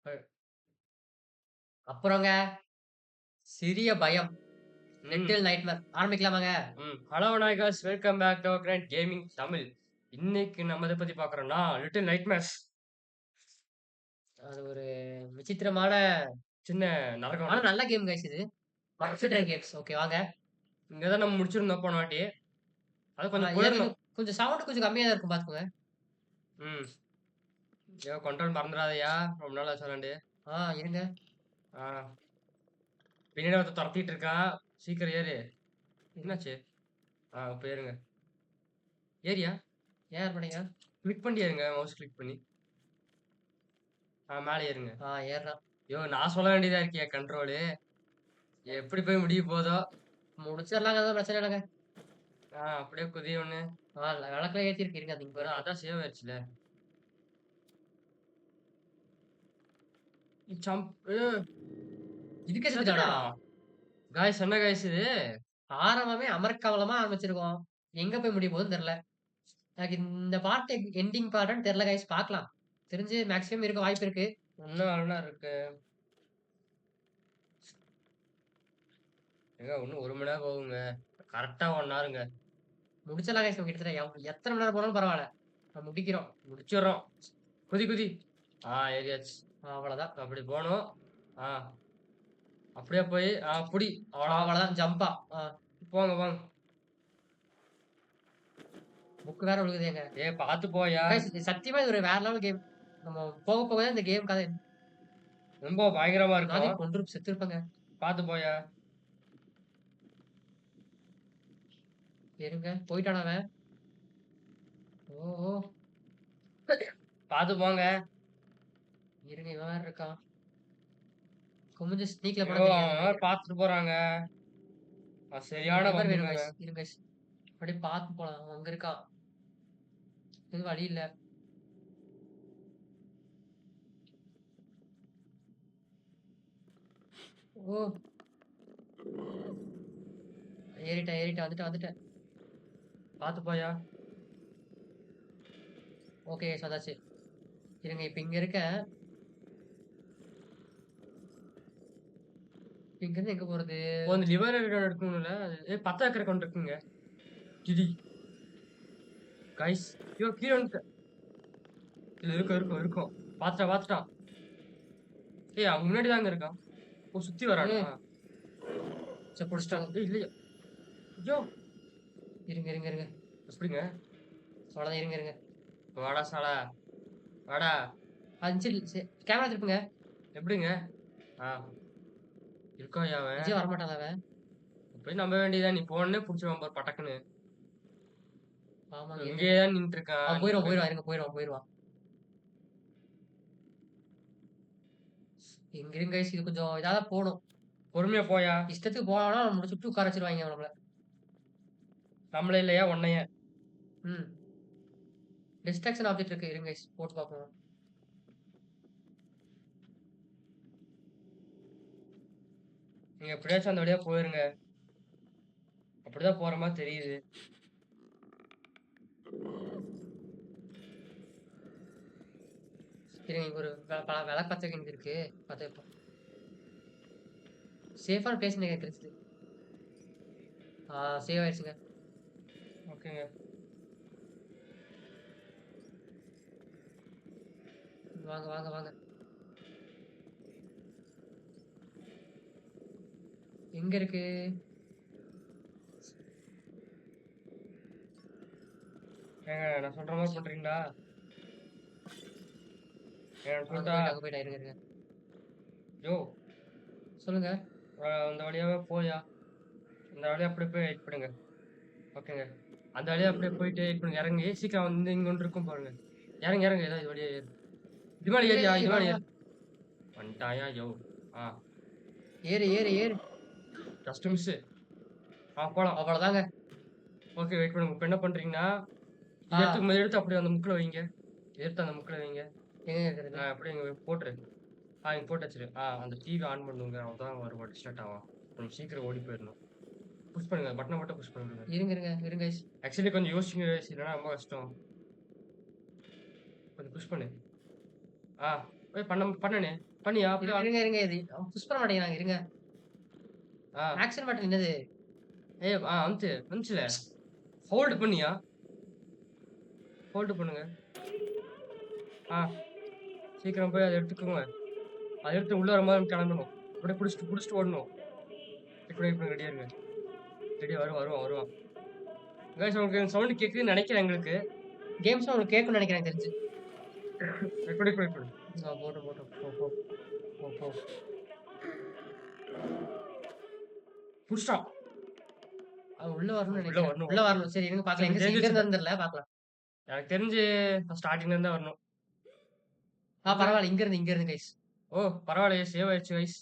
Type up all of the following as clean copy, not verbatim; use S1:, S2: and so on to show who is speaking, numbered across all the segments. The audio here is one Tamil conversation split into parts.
S1: அ
S2: அப்புறங்க சிறிய பயம்.
S1: ம்,
S2: லிட்டில் நைட்மேர் ஆரம்பிக்கலாமாங்க?
S1: ம். Hello Vinayakas welcome back to our grand gaming Tamil. இன்னைக்கு நம்ம எத பத்தி பார்க்குறோம்னா, லிட்டில் நைட்மேர்ஸ்.
S2: அது ஒரு விசித்திரமான
S1: சின்ன நரகம்.
S2: ஆனா நல்ல கேம் கைஸ் இது. Consider games. ஓகே வாங்க.
S1: இங்க தான் நம்ம முடிச்சிருந்தோம் போன வாட்டி. அது கொஞ்சம்
S2: ஏன்
S1: போயிருந்தோம்.
S2: கொஞ்சம் கொஞ்சம் சவுண்ட் கொஞ்சம் கம்மியா தான் இருக்கும் பாத்துக்கோங்க.
S1: ம். ஐயோ! கண்ட்ரோல் மறந்துறாதயா! ரொம்ப நாள் ஆச்சு வெளாண்டு.
S2: இருங்க.
S1: ஆ. பின்னாடி ஒருத்தன் தொரத்திட்டு இருக்கான். சீக்கிரம் ஏறு.
S2: இருங்க.
S1: என்னாச்சு? இப்ப ஏறுங்க. ஏறியா?
S2: ஏன் பண்ணீங்க?
S1: கிளிக் பண்ணி ஏறுங்க. மவுஸ் கிளிக் பண்ணி. மேல ஏறுங்க.
S2: ஏறுறான்.
S1: ஐயோ! நான் சொல்ல வேண்டியதா இருக்கே கண்ட்ரோலு. எப்படி போய் முடிய போதோ!
S2: முடிச்சிடலாங்க எதுவும் பிரச்சனை இல்லங்க.
S1: அப்படியே குதி ஒண்ணு.
S2: விளக்குலாம் ஏத்திருக்கு. இருங்க அது இங்க வரட்டும்.
S1: அதான் சேவ் ஆயிருச்சுல. ஜம்ப்
S2: இதுக்கே செத்துட்டானா?
S1: செத்துட்டானா? காய்ஸ் என்ன காய்ஸ் இது?
S2: ஆரம்பமே அமர்க்கலமா ஆரம்பிச்சிருக்கோம். எங்க போய் முடிய போகுதுன்னு தெரியல. எனக்கு இந்த பார்ட் எண்டிங் பார்ட்டான்னு தெரியல கைஸ் பார்க்கலாம். தெரிஞ்சு மேக்ஸிமம் இருக்க வாய்ப்பு இருக்கு.
S1: இன்னும் நல்லா இருக்கு. ஏங்க இன்னும் 1 மணி நேரம் போகுங்க. கரெக்ட்டா 1 ஹவருங்க.
S2: முடிச்சிடலாம் கைஸ் கிட்டத்தட்ட எத்தனை மணி நேரம் போனாலும் பரவால்ல. நம்ம முடிக்கிறோம்.
S1: முடிச்சிடுறோம். குதி குதி. ஏறியாச்சு.
S2: அவ்வளோதான்.
S1: அப்படி போணும். ஆ அப்படியே போய் புடி. அவ்வளோதான்.
S2: அவ்வளோதான் ஜம்பா.
S1: போங்க போங்க.
S2: புக் வேற விழுகுதேங்க.
S1: பார்த்து போயா.
S2: கைஸ் சத்தியமா இது ஒரு வேற லெவல் கேம். நம்ம போக போக தான் இந்த கேம் கதை
S1: ரொம்ப பயங்கரமா
S2: நானே
S1: இருக்கும்.
S2: கொன்று செத்துருப்பேங்க.
S1: பார்த்து போயா.
S2: இருங்க போயிட்டானா அவன்? ஓ!
S1: பார்த்து போங்க.
S2: இருங்க இவன் வேற இருக்கான். குமிஞ்சு ஸ்னீக்ல போனா
S1: ஐயோ!
S2: தெரியாதுன்னு
S1: அவன் வேற
S2: நெனைக்கிறேன்.
S1: பார்த்துட்டு போறாங்க.
S2: எனக்கு
S1: சரியான
S2: கவர் வேணும்
S1: வம்புங்க.
S2: கைஸ். இருங்க கைஸ். அப்படியே பார்த்து போலாம். அவன் அங்க இருக்கான். எதுவும் வழி இல்ல. ஓ! ஏறிட்டேன். வந்துட்டேன்.
S1: பார்த்து போயா.
S2: ஓகே கைஸ் வந்தாச்சு. இருங்க இப்ப இங்க இருக்கேன். இங்கருந்து எங்க போறது?
S1: அந்த லிவர் எடுக்கணும்ல. பத்த ஏக்கர் அக்கவுண்ட் இருக்குங்க. கிடி. கைஸ். ஐயோ! கீழ வந்துட்டேன். இல்ல இருக்கும். பார்த்துட்டான். அவன் முன்னாடி தாங்க இருக்கான். சுத்தி வரானா?
S2: ஏய்! சரி புடிச்சுட்டாங்க.
S1: இல்லையா? ஐயோ!
S2: இருங்க.
S1: எப்படிங்க?
S2: அவ்வளோதான் இருங்க.
S1: வாடா சாலா. வாடா.
S2: 5 கேமரா திருப்புங்க.
S1: எப்படிங்க? ஆ இருக்கான்யா அவன்.
S2: நிச்சயம் வரமாட்டான்ல அவன்.
S1: போய் நம்ப வேண்டியதுதான். நீ போனோனே புடிச்சுருவான் பாரு பட்டக்குன்னு.
S2: ஆமாங்க இருங்க.
S1: இங்கேயே தான் நின்னுட்டு இருக்கான்.
S2: அவன்
S1: நீ போய்
S2: போயிருவான். இருங்க போயிருவான். இங்க இருங்க கைஸ் இது கொஞ்சம் இதா தான் போணும்.
S1: பொறுமையா போயா.
S2: இஷ்டத்துக்கு போனோம்னா நம்மள சுட்டு உட்கார வச்சுருவாய்ங்க நம்மள.
S1: நம்மள இல்லையா உன்னைய.
S2: ம். டிஸ்ட்ராக்ஷன் ஆப்ஜெக்ட் இருக்கு. இருங்க கைஸ் போட்டு பார்ப்போம்.
S1: நீங்க எப்படியாச்சும் அந்த வழியா போயிருங்க. அப்படிதான் போற மாரி தெரியுது.
S2: இருங்க இங்க ஒரு விளக்கு பத்த வைக்க இருக்கு. பத்த வைப்போம். சேஃபான பிளேஸ்ன்னு எனக்கு தெரிஞ்சுது. சேவ் ஆயிடுச்சுங்க.
S1: ஓகேங்க.
S2: வாங்க. எங்க இருக்கு?
S1: ஏங்க நான் சொல்ற மாரி பண்றீங்களா? நான் சொல்லட்டா?
S2: அங்க போயிட்டேன். இருங்க.
S1: யோவ்!
S2: சொல்லுங்க.
S1: அந்த வழியாவே போயா. அந்த வழியா அப்படியே போய் வெயிட் பண்ணுங்க. ஓகேங்க. அந்த வழியா அப்படியே போயிட்டு வெயிட் பண்ணுங்க. இறங்கி சீக்கிரம் வந்து இங்க ஒண்ணு இருக்கும் பாருங்க. இறங்கு. ஏதோ இது வழியா ஏறு. இது மேல ஏறியா? இது மேல
S2: வா.
S1: ஏறு. வந்துட்டான்யா யோவ்! ஆ
S2: ஏறு.
S1: Just miss. போலாம்.
S2: அவ்வளோதாங்க.
S1: ஓகே வெயிட் பண்ணுங்க. இப்ப என்ன பண்றீங்கன்னா,
S2: ஆ
S1: எடுத்து அப்படியே அந்த முக்குல வைங்க. எடுத்து அந்த முக்குல வைங்க.
S2: எங்க இருக்கிறது?
S1: அப்படியே இங்க போட்டுரு. இங்க போட்டு வச்சுரு. அந்த டிவி ஆன் பண்ணுங்க. அப்பதான் வருவான். டிஸ்டார்ட் ஆவான். கொஞ்சம் சீக்கிரம் ஓடி போயிரணும். புஷ் பண்ணுங்க. பட்டன மட்டும் புஷ் பண்ணுங்க.
S2: இருங்க கைஸ்.
S1: ஆக்சுவலி கொஞ்சம் யோசிங்க guys. இல்லன்னா ரொம்ப கஷ்டம். கொஞ்சம் புஷ் பண்ணு. ஆ பண்ணனே. பண்ணியா? அப்படியே
S2: இருங்க, இருங்க, இருங்க. இது புஷ் பண்ண மாட்டேங்கிறாங்க. இருங்க.
S1: ஆ.
S2: ஆக்ஷன் பட்டன் என்னது?
S1: அமுத்து. வந்துச்சுல. ஹோல்டு பண்ணியா? ஹோல்டு பண்ணுங்க. ஆ. சீக்கிரம் போய் அத எடுத்துக்கோங்க. அத எடுத்து உள்ள வரும்போது கிளம்பணும். அப்படியே புடிச்சுட்டு ஓடணும். இப்படி ரெடியா இருங்க. ரெடியா வருவான். கைஸ் உங்களுக்கு சவுண்ட் கேக்குதுன்னு நெனைக்கிறேன் எங்களுக்கு.
S2: கேம்ஸ்லாம் உங்களுக்கு கேட்கும்னு நெனைக்கிறேன் எனக்கு தெரிஞ்சு.
S1: இப்படி.
S2: போட்டும், போட்டும்.
S1: போ. புடிச்சிட்டான்.
S2: அது உள்ள வரணும்னு
S1: உள்ள
S2: நெனைக்கிறேன்.
S1: வரணும்.
S2: உள்ள வரணும். சரி இருங்க பாக்கலாம்.
S1: எனக்கு
S2: எங்க
S1: தெரிஞ்சிருச்சு.
S2: இருந்து தெரியல பாக்கலாம்.
S1: எனக்கு தெரிஞ்சு ஸ்டார்டிங்ல இருந்து தான் வரணும்.
S2: பரவால்ல. இங்க இருந்து கைஸ்.
S1: ஓ! பரவாயில்லையே சேவ் ஆயிடுச்சு கைஸ்.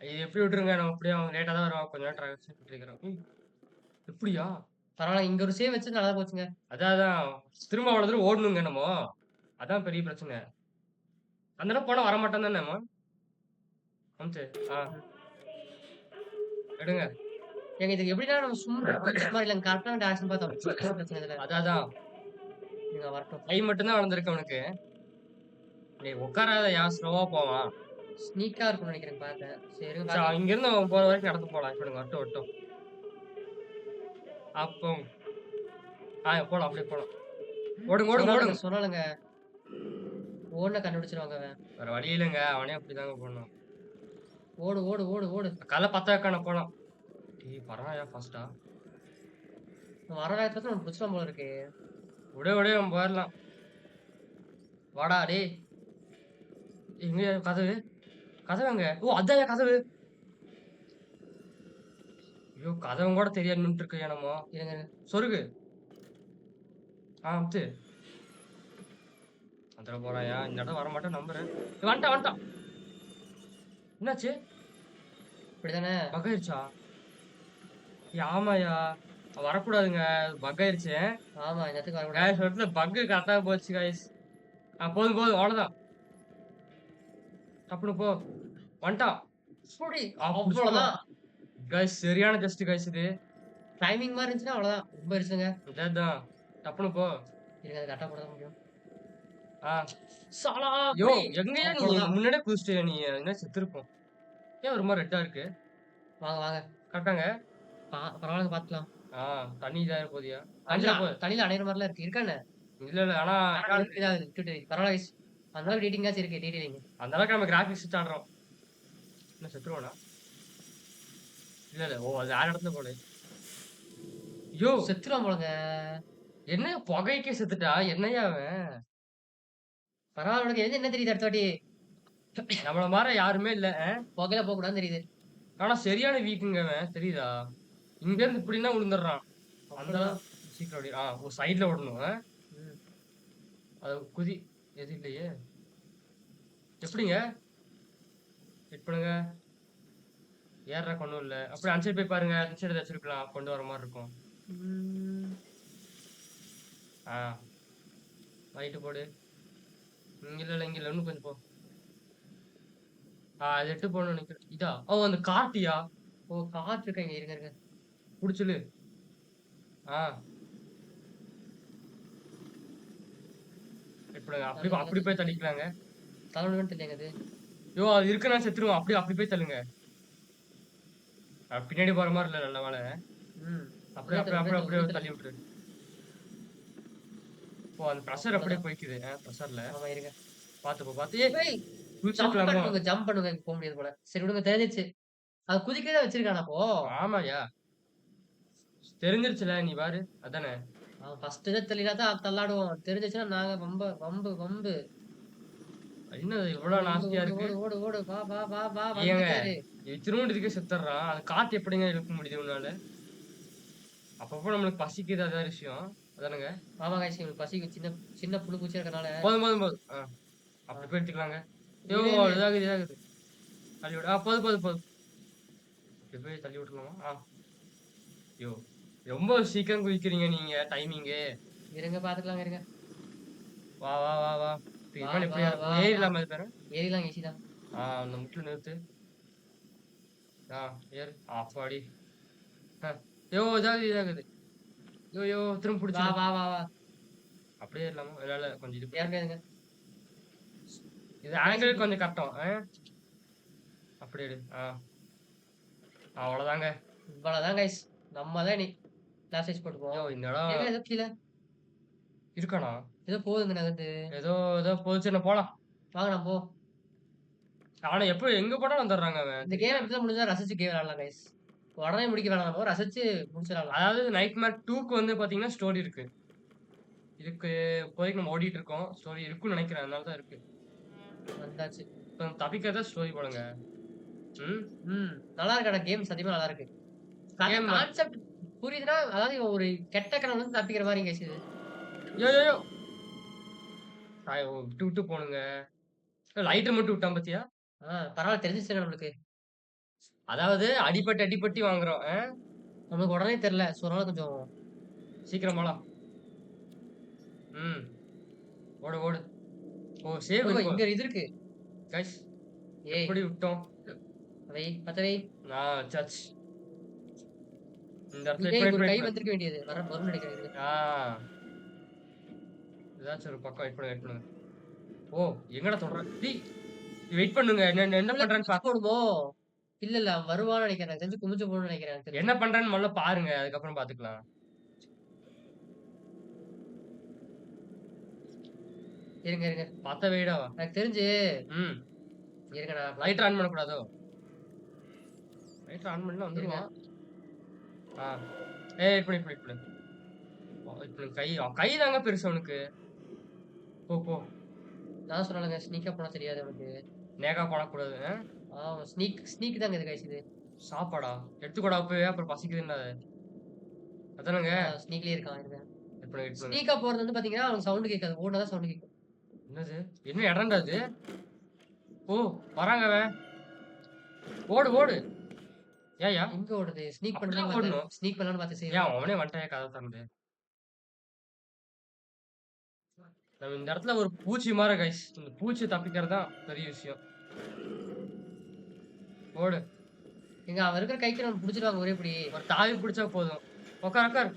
S1: இது எப்படி விட்டுருங்க. நம்ம அப்படியே அவன் லேட்டா தான் வருவான். கொஞ்ச நேரம் டிராவல்ஸ் விட்டுருக்கிறோம். எப்படியா?
S2: பரவால்ல. இங்க ஒரு சேவ் வச்சது நல்லா போச்சுங்க.
S1: அதான். திரும்ப அவ்வளவு தூரம் ஓடணுங்க நம்ம. அதான் பெரிய பிரச்சனை. அந்த இடம் போனா வரமாட்டான் தானே நம்ம? அமுத்து. எடுங்க.
S2: ஏங்க இதுக்கு எப்படின்னா நம்ம சும்மா இல்ல கரெக்டான டைரக்ஷன் பார்த்தோம். பிரச்சனை இல்ல.
S1: அதான்.
S2: நீங்க வரட்டும்.
S1: கை மட்டும் தான் வளர்ந்துருக்கு அவனுக்கு. டேய் உட்காராதயா ஸ்லோவா போவான்.
S2: ஸ்னீக்கா இருக்கும்னு நெனைக்கிறேன் பார்த்தேன். சரி இருங்க
S1: சரி
S2: பாக்கலாம்.
S1: இங்க இருந்து அவன் போற வரைக்கும் நடந்து போலாம். இப்ப வரட்டும். அப்போ போலாம் அப்படியே போலாம். ஓடுங்க.
S2: சொன்னாலுங்க. ஓடுன கண்டுபிடிச்சிருவாங்க அவன்.
S1: வேற வழி இல்லைங்க. அவனே அப்படிதாங்க போடணும்.
S2: ஓடு.
S1: கலை பத்த வைக்கான போலாம். டேய் பரவாயா ஃபாஸ்டா.
S2: வர வேகத்துல நம்ம புடிச்சலாம் போல இருக்கு.
S1: விடு நம்ம போயிடலாம். வாடா டேய். எங்க கதவுங்க. ஓ அதான் கதவு. ஐயோ கதவும் கூட தெரியாது நின்று இருக்கு என்னமோ.
S2: இருங்க.
S1: சொருகு. அமுத்து. அதுல போறாயா? இந்த இடம் வரமாட்டேன் நம்புறேன். வந்துட்டான். என்னாச்சு?
S2: இப்படிதானே?
S1: பக் ஆயிருச்சா? ஆமாயா. வரக்கூடாதுங்க. பக் ஆயிருச்சு.
S2: ஆமா இந்த இடத்துக்கு வரக்கூடாது.
S1: காய்ஸ் இடத்துல பக்கு கரெக்டா போச்சு காய்ஸ். போதும் அவ்வளவுதான். டப்புனு போ. வந்துட்டான்.
S2: சூடி
S1: அவ்வளவுதான்.
S2: அவ்வளவுதான்.
S1: காய்ஸ் சரியான ஜஸ்ட் காய்ஸ் இது.
S2: டைமிங் மாதிரி இருந்துச்சுன்னா அவ்வளவுதான். ரொம்ப இருச்சுங்க.
S1: இதான். டப்புனு போ.
S2: இருங்க அது கரெக்டா போட முடியும்.
S1: சாலா யோ எங்கயா நீ முன்னாடியே குதிச்சிட்டியா நீ? என்ன செத்துருப்போம். ஏன் ஒரு மாதிரி ரெட்டா இருக்கு?
S2: வாங்க.
S1: கரெக்டாங்க.
S2: பரவாயில்ல பாத்துக்கலாம்.
S1: தண்ணி இதா போதியா?
S2: தண்ணியில அணையிற மாதிரிலாம் இருக்கு. இருக்கானே?
S1: இல்ல ஆனா
S2: பரவாயில்ல கைஸ். அந்த அளவுக்கு டீட்டிங்காச்சும் இருக்கு டீடைலிங்.
S1: அந்த அளவுக்கு நம்ம கிராபிக்ஸ் ஆடுறோம். என்ன செத்துருவானா? இல்ல ஓ அது வேற இடத்துல போல. யோ
S2: செத்துறான் போலங்க.
S1: என்ன புகைக்கே செத்துட்டா? என்னையா அவன்?
S2: பரவாயில்ல உனக்கு எது என்ன தெரியுது அடுத்த வாட்டி?
S1: நம்மள மாதிரி யாருமே இல்ல.
S2: புகையில போக கூடாதுன்னு தெரியுது.
S1: ஆனா சரியான வீக்குங்க அவன் தெரியுதா? இங்க இருந்து இப்படின்னா விழுந்துடுறான். அந்த சீக்கிரம் ஒரு சைடுல ஓடணும். அது குதி எது இல்லையே. எப்படிங்க? வெயிட் பண்ணுங்க. ஏற கொண்டும் இல்ல. அப்படி அன்சைடு போய் பாருங்க. அன்சைடு வச்சிருக்கலாம். கொண்டு வர மாதிரி இருக்கும். ரைட்டு போடு. இங்க இல்ல இன்னும் கொஞ்சம் போ. அது எட்டு போகணும்னு நினைக்கிறேன். இதா அந்த கார்ட்டியா?
S2: ஓ கார்ட் இருக்காங்க. இருங்க.
S1: புடிச்சுலு. அப்படி போய் தள்ளிக்கலாங்க.
S2: தள்ளணும்னு தெரியலங்க அது.
S1: யோ அது இருக்குன்னா செத்துருவோம். அப்படி போய் தள்ளுங்க. பின்னாடி போற மாதிரி இல்ல நல்ல வேலை. அப்படியே தள்ளி விட்டுரு. ஓ அந்த ப்ரெஷர் அப்படியே போய்க்குது. ப்ரெஷர்ல.
S2: ஆமா இருங்க.
S1: பாத்து
S2: ஜம்ப் பண்ணுங்க போக முடியாது போல. சரி விடுங்க தெரிஞ்சிச்சு. அது குதிக்கவே வச்சிருக்கானா அப்போ?
S1: ஆமாயா. தெரிஞ்சிருச்சுல நீ பாரு. அதானே.
S2: ஃபர்ஸ்ட் இத தெரியலதான் தள்ளாடுவோம். தெரிஞ்சிச்சுன்னா நாங்க வம்பு.
S1: என்னது இவ்வளவு நாஸ்தியா இருக்கு?
S2: ஓடு வா
S1: வந்துட்டாரு. திரும்ப இதுக்கு செத்துறான். அது காத்து எப்படிங்க இழுக்க முடியுது உன்னால? அப்பப்போ நம்மளுக்கு பசிக்குது அதான் விஷயம். அதானுங்க.
S2: ஆமா गाइस உங்களுக்கு பசிக்கு சின்ன புழு பூச்சி இருக்கனால.
S1: போதும். அப்படி போய் எடுத்துக்கலாங்க. யோ இதாகுது. தள்ளி விடு. போதும். இப்படி போய் தள்ளி விட்டுலாமா? யோ ரொம்ப சீக்கிரம் குதிக்கிறீங்க நீங்க டைமிங்கு.
S2: இருங்க பாத்துக்கலாங்க இருங்க.
S1: வா. எப்படி ஏறிடலாமா இது பேரு?
S2: ஏறிலாம் ஈஸி தான்.
S1: அந்த முட்டில நிறுத்து. ஏறு. அப்பாடி. யோ இதாகுது. யோ திரும்ப பிடிச்சி.
S2: வா.
S1: அப்படியே ஏறலாமா? இல்ல கொஞ்சம் இது
S2: ஏறுங்க.
S1: இது ஆங்கிள் கொஞ்சம் கட்டும். அப்படி எடு. அவ்வளோதாங்க.
S2: இவ்வளவுதான் கைஸ். நம்ம தான் நீ லாஸ்ட் ஸ்டேஜ் போட்டு
S1: ஐயோ!
S2: போவோம்.
S1: இந்த இடம்
S2: ஏங்க ஏதோ கீழ
S1: இருக்கானா?
S2: ஏதோ போகுதுங்க நகர்ந்து.
S1: ஏதோ ஏதோ போச்சுன்னா போலாம்.
S2: வாங்க நம்ம போவோம்.
S1: ஆனா எப்ப எங்க போனாலும் வந்துடுறாங்க அவன்.
S2: இந்த கேம் இப்படிதான் முடிஞ்சா ரசிச்சு கேம் விளையாடலாம் கைஸ். உடனே முடிக்க வேணாம், நம்ம ரசிச்சு முடிச்சிடலாம்.
S1: அதாவது நைட்மேர் 2க்கு வந்து பாத்தீங்கன்னா ஸ்டோரி இருக்கு. இதுக்கு இப்போதைக்கு நம்ம ஓடிட்டு இருக்கோம். ஸ்டோரி இருக்குன்னு நினைக்கிறேன். அதனால தான் இருக்கு.
S2: வந்தாச்சு.
S1: இப்ப தப்பிக்கிறதா ஸ்டோரி போடுங்க.
S2: நல்லா இருக்கு. ஆனா கேம் சத்தியமா நல்லா இருக்கு.
S1: கேம்
S2: கான்செப்ட் புரியுதுன்னா, அதாவது இவன் ஒரு கெட்ட கனவுல இருந்து தப்பிக்கிற மாதிரி கைஸ் இது.
S1: யோ யோ யோ விட்டு விட்டு போனுங்க. லைட்டர் மட்டும் விட்டான் பாத்தியா?
S2: பரவாயில்ல தெரிஞ்சிச்சு நம்மளுக்கு.
S1: அதாவது அடிபட்டு அடிபட்டு வாங்குறோம்.
S2: நமக்கு உடனே தெரியல. ஸோ அதனால கொஞ்சம்
S1: சீக்கிரம் போலாம். ஓடு ஓடு. ஓ சேவ்
S2: ஓ
S1: இருக்கும்.
S2: இங்க இது இருக்கு.
S1: கைஸ்
S2: ஏய்
S1: எப்படி விட்டோம்?
S2: வை பத்த வை.
S1: சர்ச். இந்த இடத்துல
S2: ஏய் ஒரு கை
S1: இப்படி
S2: வந்திருக்க வேண்டியது. வரும்னு நினைக்கிறேன் இது.
S1: ஏதாச்சும் ஒரு பக்கம் வெயிட் பண்ணுங்க வெயிட் பண்ணுங்க. ஓ எங்கடா தொடற? டேய் வெயிட் பண்ணுங்க. என்ன என்ன பண்றேன்னு
S2: குமிச்சு போடுவோம். இல்ல இல்ல அவன் வருவான்னு நினைக்கிறேன். எனக்கு தெரிஞ்சு குமிச்சு போடணும்னு நினைக்கிறேன். எனக்கு தெரிஞ்சு.
S1: என்ன பண்றேன்னு முதல்ல பாருங்க. அதுக்கப்புறம் பாத்துக்கலாம்.
S2: இருங்க இருங்க.
S1: பத்த வைடா.
S2: எனக்கு தெரிஞ்சு
S1: ம்
S2: இருங்க நான்
S1: லைட் ஆன் பண்ணக்கூடாதோ? லைட் ஆன் பண்ணா வந்துருவான். ஏய் இப்படி இப்படி இப்படி இப்படி கை தாங்க பெருசு அவனுக்கு. போ போ.
S2: நான் சொன்னாலுங்க ஸ்னீக்கா போனா தெரியாது அவனுக்கு.
S1: நேகா பண்ணக்கூடாது.
S2: ஸ்னீக் தாங்க இது கைஸ் இது.
S1: சாப்பாடா எடுத்துக்கூடா போய் அப்புறம் பசிக்குதுன்னா அதானங்க.
S2: ஸ்னீக்லயே இருக்கான் இருங்க.
S1: இப்படி
S2: ஸ்னீக்கா போறது வந்து பாத்தீங்கன்னா அவனுக்கு சவுண்ட் கேட்காது. ஓடுனாதான் சவுண்ட் கேட்கும்.
S1: என்னது? என்ன இடம்டா அது? ஓ வராங்க அவன். ஓடு ஓடு. ஏயா
S2: எங்க ஓடுது? ஸ்னீக்
S1: அப்படிதான்
S2: பண்ணலாம்
S1: ஓடணும்.
S2: ஸ்னீக் பண்ணலாம்னு பார்த்து
S1: ஏன்
S2: செய்யலாம்.
S1: அவனே வந்துட்டாயா கதை திறந்து? நம்ம இந்த இடத்துல ஒரு பூச்சி மாற கைஸ். இந்த பூச்சி தப்பிக்கிறது தான் பெரிய விஷயம். ஓடு.
S2: எங்க அவன் இருக்கிற கைக்கு நம்ம புடிச்சிருவாங்க ஒரே பிடி.
S1: ஒரு தாவி பிடிச்சா போதும். உட்கார் உட்கார்.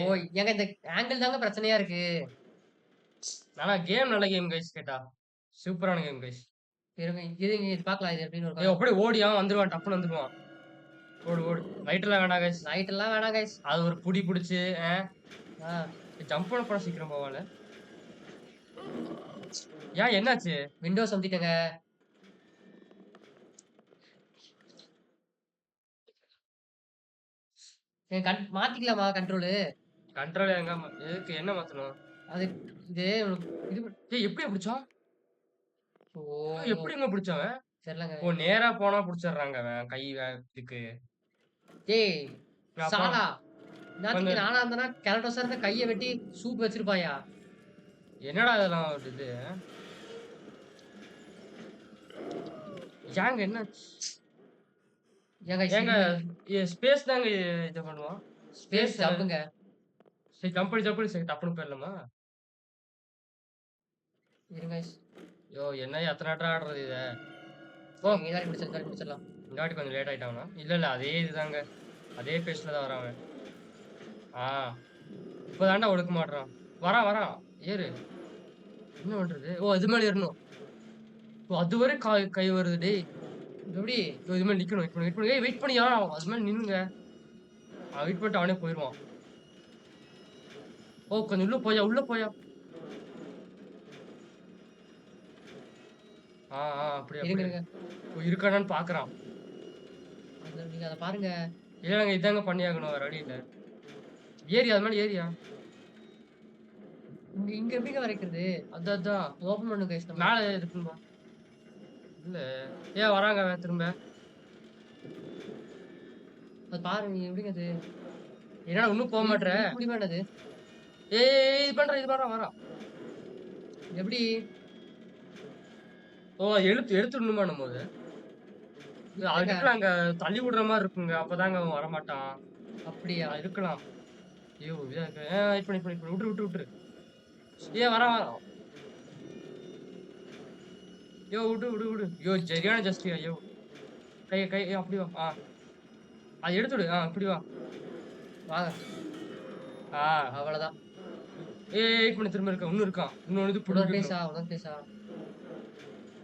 S2: ஓ ஏங்க இந்த ஆங்கிள் தாங்க பிரச்சனையா இருக்கு.
S1: ஆனா கேம் நல்ல கேம் கைஸ் கேட்டா. சூப்பரான கேம் கைஸ்.
S2: இருங்க இருங்க இது பார்க்கலாம் இது எப்படின்னு ஒரு
S1: ஏய் அப்படியே ஓடியா வந்துருவான். டப்புன்னு வந்துருவான். ஓடு ஓடு. லைட்லாம் வேணாம் கைஸ்.
S2: லைட் எல்லாம் வேணாம் கைஸ்.
S1: அது ஒரு புடி பிடிச்சு ஜம்ப் பண்ண போனா சீக்கிரம் போவால. ஏன் என்னாச்சு?
S2: விண்டோஸ் அமுத்திட்டேங்க. மாத்திக்கலாமா கண்ட்ரோலு?
S1: கண்ட்ரோல் எங்க எதுக்கு என்ன மாத்தணும்?
S2: அது இது இது
S1: ஏய் எப்படி பிடிச்சான்?
S2: ஓ
S1: எப்படிங்க பிடிச்சவன்?
S2: தெரியலங்க.
S1: ஓ நேரா போனா பிடிச்சிடுறாங்க அவன் கை இதுக்கு.
S2: டேய்
S1: அப்பா
S2: சாலா நாளைக்கு
S1: கொஞ்சம்
S2: நானா இருந்தனா கேரட்டோஸா இருந்த கையை வெட்டி சூப் வச்சிருப்பாயா?
S1: என்னடா இதெல்லாம் ஒரு இது? ஏங்க என்ன?
S2: ஏங்க
S1: ஏங்க ஸ்பேஸ் தாங்க இது பண்ணுவான்.
S2: ஸ்பேஸ் ஜம்புங்க.
S1: சரி ஜம்படி சரி டப்புன்னு போயிடலாமா?
S2: இருங்க
S1: ஐயோ என்ன எத்தனை ஆட்டம் ஆடுறது இத?
S2: ஓ இதாரி முடிச்சிடலாம்.
S1: இந்த வாட்டி கொஞ்சம் லேட் ஆயிட்டானா? இல்ல அதே இதுதாங்க. அதே பேஸ்ல தான் வரான் அவன். இப்பதான்டா ஒடுக்க மாட்றான். வரான் ஏறு. என்ன பண்றது? ஓ இது மேல ஏறணும். ஓ அதுவரை கை வருது டேய்.
S2: எப்படி?
S1: இது மேல நிக்கணும். வெயிட் பண்ணு. ஏய் வெயிட் பண்ணியா? அது மேல நின்னுங்க. வெயிட் பண்ணிட்டு அவனே போயிருவான். ஓ கொஞ்சம் உள்ள போயா. அப்படியே
S2: இருங்க.
S1: இருக்கானான்னு பாக்குறான்.
S2: நீங்க அத பாருங்க.
S1: இல்லங்க இதாங்க பண்ணியாகணும் வேற வழி இல்ல. ஏரியா அது மேல ஏரியா.
S2: இங்க எப்படிங்க வரைக்கிறது?
S1: அதான்
S2: ஓபன் பண்ணு கைஸ் நம்ம.
S1: மேல இருக்குமா? இல்ல. வராங்க அவன் திரும்ப.
S2: அது பாருங்க எப்படிங்க அது?
S1: என்னடா இன்னும் போக மாட்ற?
S2: முடியுமா என்னது?
S1: இது பண்றான் வரான்.
S2: எப்படி?
S1: ஓ எடுத்துடணுமா நம்ம அது? அதுக்குள்ள அங்க தள்ளி விடுற மாதிரி இருக்குங்க. அப்பதாங்க அவன் வரமாட்டான்.
S2: அப்படியா?
S1: இருக்கலாம். ஐயோ இப்ப விட்டுரு. வரான். விடு. சரியான ஜஸ்டியா. கை அப்படி வா. அது எடுத்துடு. இப்படி வா.
S2: வாங்க. அவ்வளவுதான்.
S1: வெயிட் பண்ணு திரும்ப இருக்கா. இன்னும் இருக்கான். இன்னொன்னு இது
S2: இன்னொரு
S1: புடிக்கணும்.
S2: பேஸா? இன்னொரு பேஸா?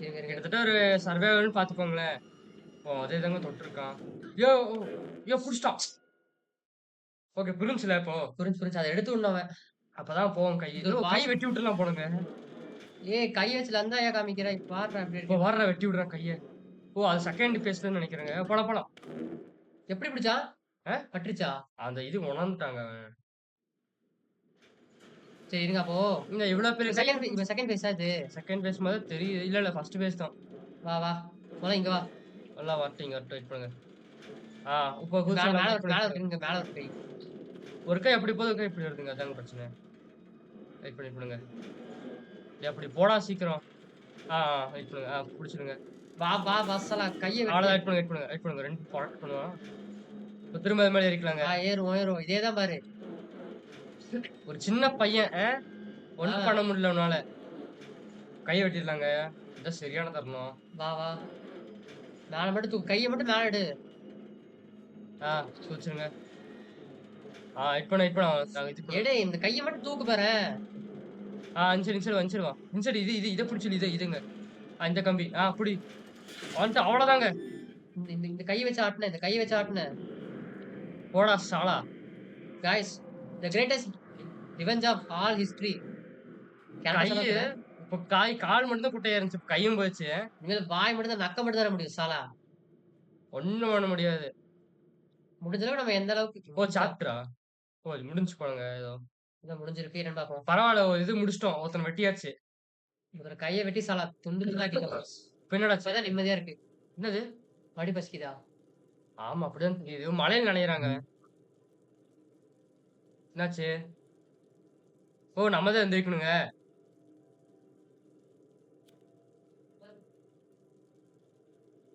S2: இருங்க, இருங்க.
S1: கிட்டத்தட்ட ஒரு சர்வைவல்ன்னு பாத்துக்கோங்களேன். ஓ! அதேதாங்க தொட்டுருக்கான். யோ! யோ! புடிச்சிட்டான். ஓகே புரிஞ்சுச்சுல இப்போ.
S2: புரிஞ்சு, புரிஞ்சு. அத எடுத்து விடணும் அவன்.
S1: அப்பதான் போவும் கை.
S2: இது
S1: யோ!
S2: ஒரு
S1: கை
S2: பாஸ்.
S1: வெட்டி விட்டுறலாம் போலங்க.
S2: ஏய் கை வச்சு லந்தாயா காமிக்கிற? இப்ப பார்றா எப்படி
S1: இப்போ
S2: இருக்குன்னு.
S1: வாட்றா வெட்டி விடுறான் கைய. ஓ! அது செகண்ட் பேஸ்லன்னு நெனைக்கிறேங்க. போலாம், போலாம்.
S2: எப்படி பிடிச்சான்?
S1: ஆ?
S2: பட்டுருச்சா?
S1: அந்த இது உணர்ந்துட்டாங்க அவன்.
S2: சரி இருங்க அப்போ.
S1: இங்க இவ்ளோ பெரிய கை
S2: இவன் செகண்ட் பேஸா இது?
S1: செகண்ட் பேஸ் மாரி தெரியுது. இல்ல, இல்ல ஃபர்ஸ்ட் பேஸ் தான்.
S2: வா, வா. மொதல்ல இங்க வா.
S1: நல்லா வரட்டும், இங்க வரட்டும். வெயிட் பண்ணுங்க. ஆ இப்போ
S2: மேல
S1: குதிச்சிடலாம்.
S2: மேல
S1: வெயிட்
S2: ஒரு
S1: பண்ணுங்க.
S2: மேல ஒரு இங்க மேல ஒரு கை.
S1: ஒரு கை அப்படி போகுது, ஒரு கை இப்படி வருதுங்க. அதாங்க பிரச்சனை. வெயிட் பண்ணுங்க. டேய் அப்படி போடா சீக்கிரம். வெயிட் பண்ணுங்க. புடிச்சிடுங்க.
S2: வா, வா வசலா கைய வெட்டு.
S1: அவ்வளோதான் வெயிட் பண்ணுங்க. 2 பொரட்டு பண்ணுவான். இப்ப திரும்ப அது மேல ஏறிக்கலாங்க.
S2: ஏறும், ஏறும். இதே தான் பாரு.
S1: ஒரு சின்ன பையன் ஒண்ணும்
S2: ஆ
S1: பண்ண முடியல உன்னால. கைய வெட்டிடலாங்க. இதான் சரியான தருணம்.
S2: வா, வா. மேல மட்டும் தூக்கு. கைய மட்டும் மேல எடு.
S1: குதிச்சிருங்க. வெயிட் பண்ணு. இது பண்ணு.
S2: எடு இந்த கைய மட்டும் தூக்கு பாரேன்.
S1: இன்சைடு வா. இன்சைடு இத புடிச்சிடு. இதுங்க. இந்த கம்பி. புடி. வந்துட்டு அவ்வளோதாங்க.
S2: இந்த இந்த இந்த கைய வச்சு ஆட்டுனேன். இந்த கைய வச்சு ஆட்டுனேன்.
S1: போடா சாலா.
S2: Guys the greatest revenge of all history. கரெக்ட்டா
S1: கையு
S2: சொன்னேன்ல?
S1: இப்போ கால் மட்டும் தான் குட்டையா இருந்துச்சு. இப்ப கையும் போச்சு.
S2: இனிமேல் வாய் மட்டும் தான் நக்க மட்டும் தர முடியும் சாலா.
S1: ஒண்ணும் பண்ண முடியாது.
S2: முடிஞ்ச அளவுக்கு நம்ம எந்த அளவுக்கு
S1: ஓ! சாப்டரா? ஓ! இது முடிஞ்சு போலங்க ஏதோ.
S2: இதான் முடிஞ்சிருக்கு. என்னன்னு பார்ப்போம்.
S1: பரவால்ல. ஒரு இது முடிச்சுட்டோம். ஒருத்தன வெட்டியாச்சு.
S2: முதல்ல கைய வெட்டி சாலா துண்டு துண்டா ஆக்கிக்கலாம்.
S1: இப்ப என்னடாச்சு?
S2: இப்பதான் நிம்மதியா இருக்கு.
S1: என்னது?
S2: மறுபடியும் பசிக்குதா?
S1: ஆமா அப்படிதான் தெரியுது. மழையில நனையுறாங்க. என்னாச்சு? ஓ! நம்ம தான் எந்திரிக்கணுங்க.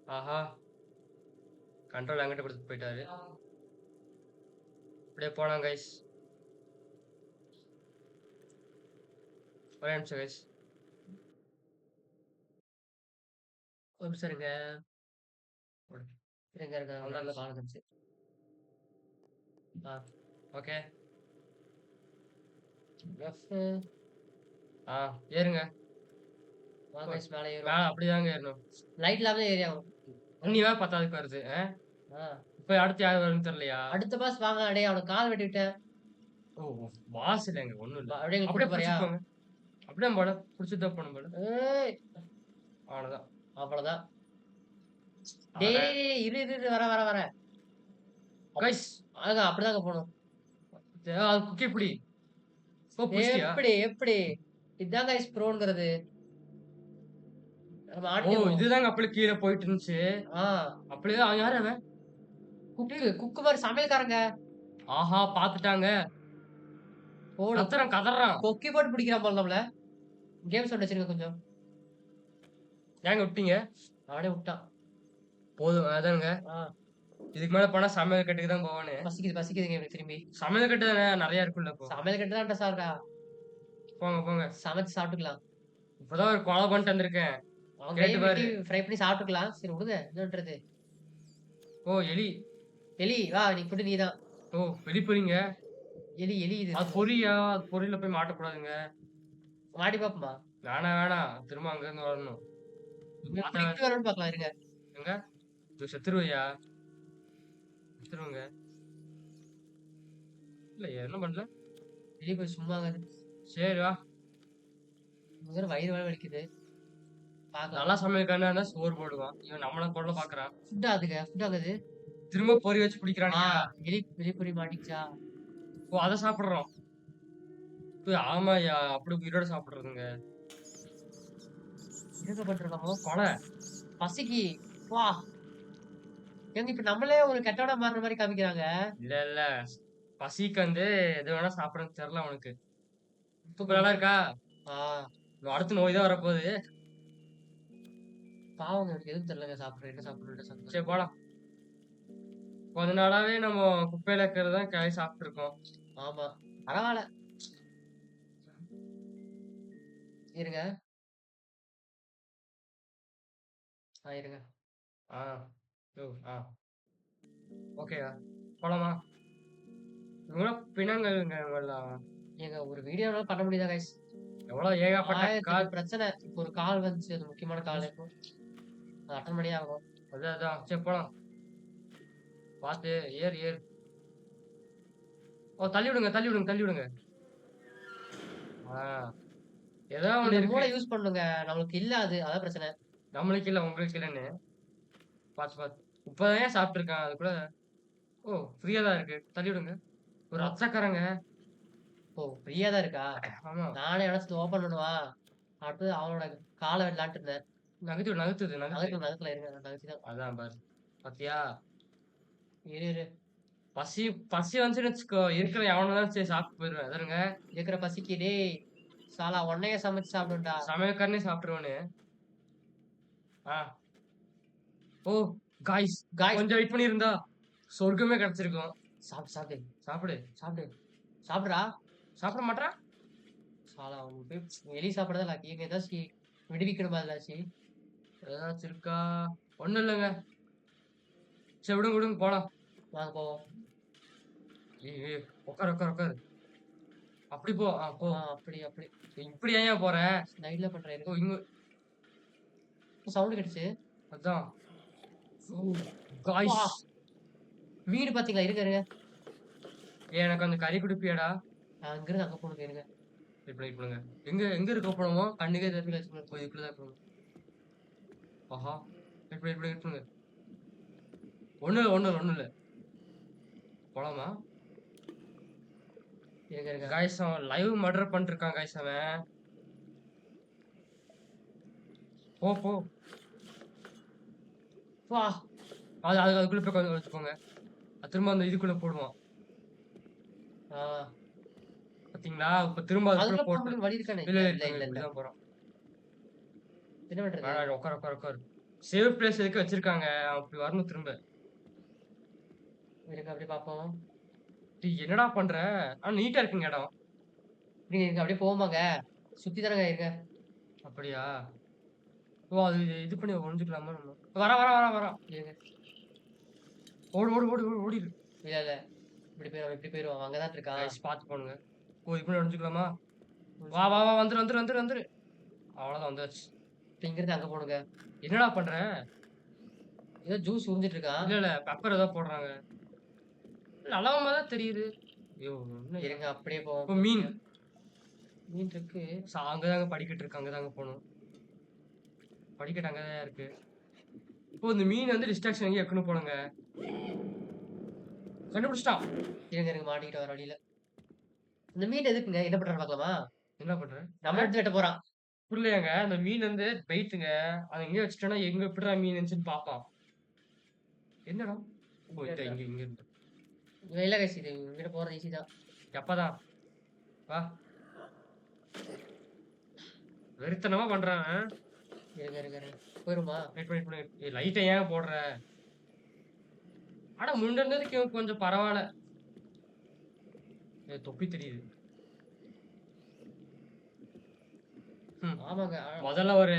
S1: ஆஹா! கண்ட்ரோல் என்கிட்ட குடுத்துட்டு போயிட்டாரு. அப்படியே போலாம் கைஸ். ஒரே நிமிஷம் கைஸ்.
S2: ஒரு நிமிஷம் இருங்க. இருங்க, இருங்க.
S1: அவ்வளோதான்.
S2: கால் வந்துருச்சு. ஆ
S1: ஓகே.
S2: எஃப்
S1: ஏறுங்க.
S2: வா கைஸ் மேல
S1: மேல
S2: ஏறுவோம்.
S1: அப்படிதாங்க ஏறணும்.
S2: லைட் இல்லாம தான் ஏறி ஆகணும்.
S1: தண்ணி வேற பத்தாததுக்கு வருது.
S2: ஆ
S1: இப்ப அடுத்து யார் வரும்னு தெரியலையா?
S2: அடுத்த பாஸ் வாங்க. டேய் அவனுக்கு கால் வெட்டி விட்டேன்.
S1: ஓ! பாஸ் இல்லங்க. ஒண்ணும் இல்ல.
S2: அப்படியே இங்க
S1: அப்படியே
S2: கூட்டு போறியா?
S1: புடிச்சுட்டு போங்க. அப்படியே போல. புடிச்சுட்டு தான் போணும் போல.
S2: ஏய்
S1: அவ்வளோதான்.
S2: அவ்வளவுதான். டேய்
S1: அட
S2: டேய், டேய், இரு இரு இரு வர வர வர.
S1: கைஸ்.
S2: அப்படிதாங்க போணும்.
S1: அது குக்கி புடி. ஓ! புடிச்சிட்டியா?
S2: எப்படி எப்படி இதான் கைஸ் ப்ரோங்கிறது. நம்ம
S1: ஓ!
S2: ஆட்டிடுவோம்.
S1: இதுதாங்க அப்படியே கீழ போயிட்டு இருந்துச்சு.
S2: ஆ
S1: அப்படியே யாரு அவன்?
S2: குக்கு மாதிரி சமையல்காரங்க.
S1: ஆஹா! பாத்துட்டாங்க.
S2: போடு.
S1: கதறான்.
S2: கொக்கி போட்டு பிடிக்கிறான் போல நம்மள. கேம் சவுண்ட் வச்சிருங்க கொஞ்சம்.
S1: ஏங்க விட்டீங்க?
S2: அவனே விட்டான்.
S1: போதும் அதானுங்க.
S2: ஆ
S1: இதுக்கு மேல போனா சமையல் கட்டுக்கு தான் போவானு.
S2: பசிக்குது பசிக்குதுங்க எனக்கு திரும்பி.
S1: சமையல் கட்டு தானே நெறைய இருக்குல்ல இப்போ.
S2: சமையல் கட்டு தான் சார்டா.
S1: போங்க.
S2: சமைச்சு சாப்பிட்டுக்கலாம்.
S1: இப்பதான் ஒரு கொலை பண்ணிட்டு வந்திருக்கேன்.
S2: அவன்
S1: கேட்டு
S2: கையை
S1: பாரு.
S2: வெட்டி ஃப்ரை பண்ணி சாப்பிட்டுக்கலாம். சரி விடுங்க. என்னன்றது.
S1: ஓ! எலி.
S2: எலி வா நீ ஃபுட்டு நீதான்.
S1: ஓ! வெளி போறீங்க.
S2: எலி எலி இது.
S1: அது பொரியா? அது பொரியில போய் மாட்டக்கூடாதுங்க.
S2: மாடி பாப்போமா?
S1: வேணாம். திரும்ப அங்க இருந்து வரணும். பாத்தா
S2: எப்படி வரும்னு பார்க்கலாம் இருங்க.
S1: எங்க? செத்துருவியா? செத்துருவங்க. இல்ல என்ன பண்ணல?
S2: வெளிய போய் சும்மா
S1: சரி வா.
S2: வயிறு வேற வலிக்குது. பார்க்கலாம்.
S1: நல்லா சமையல்காரனா இருந்தா சோறு போடுவான். இவன் நம்மள கொல்ல பாக்குறான்.
S2: ஃபுட் ஆகுது.
S1: திரும்ப பொரி வச்சு
S2: ஆ
S1: பிடிக்கிறானுங்க.
S2: எலி பொறி மாட்டிக்கிச்சா?
S1: ஓ! அத சாப்பிடுறோம். ஆமாய்யா. அப்படி உயிரோட சாப்பிடுறதுங்க.
S2: என்னங்க பண்றோமோ?
S1: கொலை.
S2: பசிக்கு. வா. ஏங்க இப்ப நம்மளே ஒரு கெட்டவனா மாறுற மாரி காமிக்கிறாங்க.
S1: இல்ல. பசிக்கு வந்து எது வேணா சாப்பிடுறதுன்னு தெரியல அவனுக்கு. இப்ப நல்லா இருக்கா?
S2: ஆ
S1: அடுத்து நோய் தான் வரப்போகுது.
S2: பாவங்க எனக்கு எதுவும் தெரியலங்க சாப்பிடுறேன். என்ன சாப்பிடுறேன்.
S1: சரி போலாம். கொஞ்ச நாளாவே நம்ம குப்பையில இருக்கிறது தான் காய் சாப்பிட்டு இருக்கோம்.
S2: ஆமா. பரவால்ல. இருங்க. இருங்க.
S1: ஆ. ஓகேயா. போலாமா? இவங்களாம் பிணங்கள்ங்க இவங்கெல்லாம்.
S2: ஏங்க ஒரு வீடியோனால பண்ண முடியுதா கைஸ்?
S1: எவ்வளவு ஏகப்பட்ட
S2: 1008 பிரச்சனை. இப்போ ஒரு கால் வந்துச்சு. அது முக்கியமான கால் இப்போ. அது அட்டெண்ட் பண்ணியே ஆகணும்.
S1: அதான் சரி போலாம். பாத்து ஏறு ஏறு. ஓ தள்ளி விடுங்க தள்ளி விடுங்க தள்ளி விடுங்க. ஏதோ ஒண்ணு
S2: இந்த
S1: இருக்கு.
S2: மூளை யூஸ் பண்ணுங்க. நம்மளுக்கு இல்ல அது. அதான் பிரச்சனை.
S1: நம்மளுக்கு இல்ல உங்களுக்கு இல்லன்னு. பாத்து பாத்து. இப்பதான் ஏன் சாப்பிட்டுருக்கான் அது கூட. ஓ ஃப்ரீயா தான் இருக்கு. தள்ளி விடுங்க. ஒரு ரச்சக்காரங்க.
S2: ஓ ஃப்ரீயா தான் இருக்கா?
S1: ஆமா.
S2: நானே நினைச்சது ஓப்பன் பண்ணுவா. அடுத்து அவனோட கால வெட்டலான்ட்டு இருந்தேன்.
S1: நகர்த்துது.
S2: நகத்துல இருங்க. நகர்த்தி தான்.
S1: அதான் பாரு. பாத்தியா?
S2: இரு.
S1: பசி பசி வந்துச்சுன்னு வச்சுக்கோ. இருக்கிற எவனாலும் சரி சாப்பிட்டு போயிருவேன். அதானுங்க.
S2: இருக்கிற பசிக்கு டேய் சாலா உன்னையே சமைச்சு சாப்பிடுண்டா.
S1: சமையல்காரனே சாப்பிட்டுருவானு. ஆ. ஓ காய்ஸ்
S2: காய்ஸ்
S1: கொஞ்சம் வெயிட் பண்ணியிருந்தா சொர்க்கமே கிடைச்சிருக்கும்.
S2: சாப்பிடு
S1: சாப்பிடு.
S2: சாப்பிடுறா.
S1: சாப்பிட மாட்டா?
S2: சாலா அவனுக்கு போய் வெளிய சாப்பிடறதா லாக்கி. இங்க ஏதாச்சும் விடுவிக்கணுமா ஏதாச்சும்?
S1: ஏதாச்சும் இருக்கா? ஒண்ணும் இல்லைங்க. சரி விடுங்க போலாம்.
S2: வாங்க போவோம்.
S1: ஏய் உட்காரு. அப்படி போ. போ.
S2: அப்படி.
S1: இப்படி ஏன் போற?
S2: நைட்ல பண்றேன்.
S1: ஓ இங்க
S2: சவுண்ட் கிடைச்சு.
S1: அதான். காய்ஸ்
S2: வீடு பாத்தீங்களா? இருங்க.
S1: எனக்கு அந்த கறி குடுப்பியாடா?
S2: அங்கிருந்து அங்க போனுங்க இருங்க.
S1: இப்படி பண்ணுங்க. எங்க இருக்க போனோமோ கண்ணுக்கே தெரியல. இதுக்குள்ளதான் போகணும். ஆஹா இப்படி பண்ணுங்க. ஒண்ணும் இல்ல. போலாமா?
S2: இருங்க.
S1: காய்ஸ் அவன் லைவ் மர்டர் பண்ணிருக்கான் காய்ஸ் அவன். போ.
S2: வா.
S1: அதுக்குள்ள போய் கொஞ்சம் வச்சுக்கோங்க. திரும்ப அந்த இதுக்குள்ள போடுவான். பாத்தீங்களா? இப்ப திரும்ப அதுக்குள்ள போட்டு
S2: வழி இருக்கானே.
S1: இல்ல
S2: இல்ல.
S1: போறோம்.
S2: என்ன பண்றது?
S1: உட்காரு. சேவ் பிளேஸ் எதுக்கு வச்சிருக்காங்க? அப்படி வரணும் திரும்ப.
S2: இருங்க அப்படியே பாப்போம்.
S1: என்னடா பண்ற? நீட்டா இருக்குங்க இடம்.
S2: இருங்க அப்படியே போவோமாங்க. சுத்தி தானங்க இருங்க.
S1: அப்படியா? ஓ அது இது பண்ணி ஒளிஞ்சுக்கலாமா நம்ம? வர.
S2: இருங்க.
S1: ஓடிரு.
S2: இல்ல. இப்படி போயிருவோம். அங்கதான் இருக்கான்.
S1: கைஸ் பாத்து போனுங்க. ஓ இப்படி ஒளிஞ்சுக்கலாமா? வா வந்துரு. அவ்வளவுதான் வந்தாச்சு.
S2: இப்ப இங்கிருந்து அங்க போனுங்க.
S1: என்னடா பண்ற?
S2: ஏதோ ஜூஸ் உறிஞ்சிட்டு இருக்கான்.
S1: இல்ல பெப்பர் ஏதோ போடுறாங்க. நல்லவமா தான் தெரியுது. ஐயோ
S2: இருங்க அப்படியே போவோம்.
S1: இப்போ மீன்
S2: இருக்கு.
S1: அங்கதாங்க படிக்கட்டு இருக்கு. அங்கதாங்க போகணும். படிக்கட்டு அங்கதான் இருக்கு. இப்போ இந்த மீன் வந்து டிஸ்ட்ராக்ஷன் எங்கேயும் வைக்கணும் போனுங்க. கண்டுபிடிச்சிட்டான்.
S2: இருங்க மாட்டிக்கிட்டு வர வழியில. இந்த மீன் எதுக்குங்க? என்ன பண்றான்னு பாக்கலாமா?
S1: என்ன பண்ற?
S2: நம்ம எடுத்து வெட்ட போறான்.
S1: புரியலையாங்க? அந்த மீன் வந்து வெயிட்டுங்க. அதை எங்கேயோ வச்சுட்டோம்னா எங்க எப்படிடா மீன் இருந்துச்சுன்னு பாப்பான். என்னடா? ஓ இங்க இருந்து.
S2: இல்ல கைஸ் இது இங்கிட்ட போறது ஈஸி தான்.
S1: எப்பதான்? வா. வெறித்தனமா பண்றான்.
S2: இருங்க. போயிருமா?
S1: வெயிட் பண்ணி. லைட்டை ஏன் போடுற? ஆனா முன்ன இருந்ததுக்கு இவன் கொஞ்சம் பரவாயில்ல. தொப்பி தெரியுது.
S2: ஆமாங்க.
S1: முதல்ல ஒரு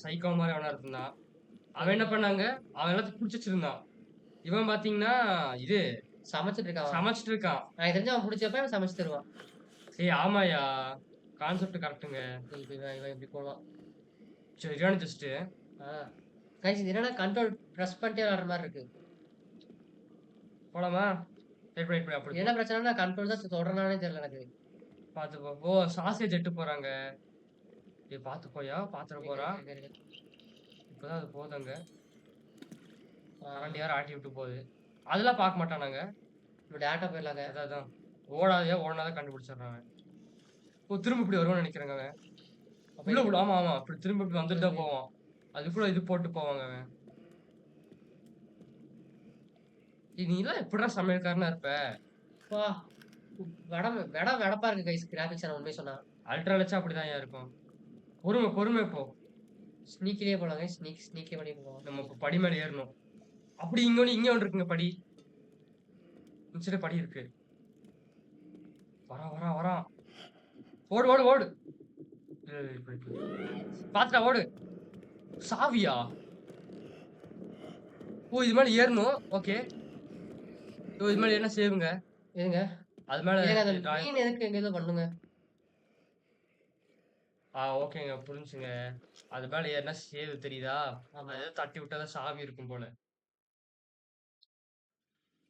S1: சைக்கோ மாதிரி அவனா இருந்தான். அவன் என்ன பண்ணாங்க? அவன் எல்லாத்தையும் புடிச்சு வச்சிருந்தான். இவன் பாத்தீங்கன்னா இது
S2: சமைச்சிட்டு
S1: இருக்கான்.
S2: நான் தெரிஞ்சு அவன் பிடிச்சப்ப அவன் சமைச்சு தருவான்.
S1: ஆமாயா கான்செப்ட் கரெக்ட்டுங்க.
S2: இவன் இப்படி போவான்.
S1: சரியான ஜஸ்ட்.
S2: கைஸ் இது என்னன்னா கண்ட்ரோல் பிரஸ் பண்ணிட்டே விளையாடுற மாதிரி இருக்கு.
S1: போலாமா? அப்படி
S2: என்ன பிரச்சனைனா கண்ட்ரோல் தான் தொடர்னானே தெரியல எனக்கு.
S1: பாத்து போ. ஓ சாசேஜ் எட்டு போறாங்க. பாத்து போயா பாத்துற போறான். இப்பதான் அது போதாங்க. வண்டி யாரும் ஆட்டி விட்டு போகுது. அதெல்லாம் பார்க்க மாட்டானாங்க.
S2: டேட்டா போயிடலாங்க.
S1: அதான் ஓடாதான் கண்டுபிடிச்சிடுறாங்க. ஓ திரும்ப இப்படி வருவான்னு நினைக்கிறேங்க அவன். உள்ள ஆமா இப்படி திரும்ப இப்படி வந்துட்டு தான் போவான். அதுக்குள்ள இது போட்டு போவாங்க அவன். நீ எல்லாம் எப்படிடா சமையல்காரனா இருப்ப?
S2: வெடப்பா இருக்கு கைஸ் கிராபிக்ஸ். நான் உண்மையை சொன்னா
S1: அல்ட்ரா லட்சம் அப்படிதான் இருக்கும். பொறுமை போ.
S2: ஸ்னீக்கிலே போலாங்க. ஸ்னீக்கே பண்ணி போவோம்.
S1: நம்ம இப்ப படி மேல ஏறணும். அப்படி இங்க ஒன்று இருக்குங்க படி. இந்த படி இருக்கு. வரான். ஓடு. பாத்துட்டா ஓடு. சாவியா? ஓ இது மேல ஏறணும். ஓகே. இது மேல என்ன சேவுங்க?
S2: ஏங்க
S1: அது மேல
S2: இல்லங்க அந்த
S1: டிராயிங்
S2: மீன் எதுக்கு எங்க ஏதோ பண்ணுங்க.
S1: ஓகேங்க. புரிஞ்சுங்க. அது மேல ஏறுனா சேது தெரியுதா?
S2: ஆமா.
S1: அது ஏதோ தட்டி விட்டா தான் சாவி இருக்கும் போல.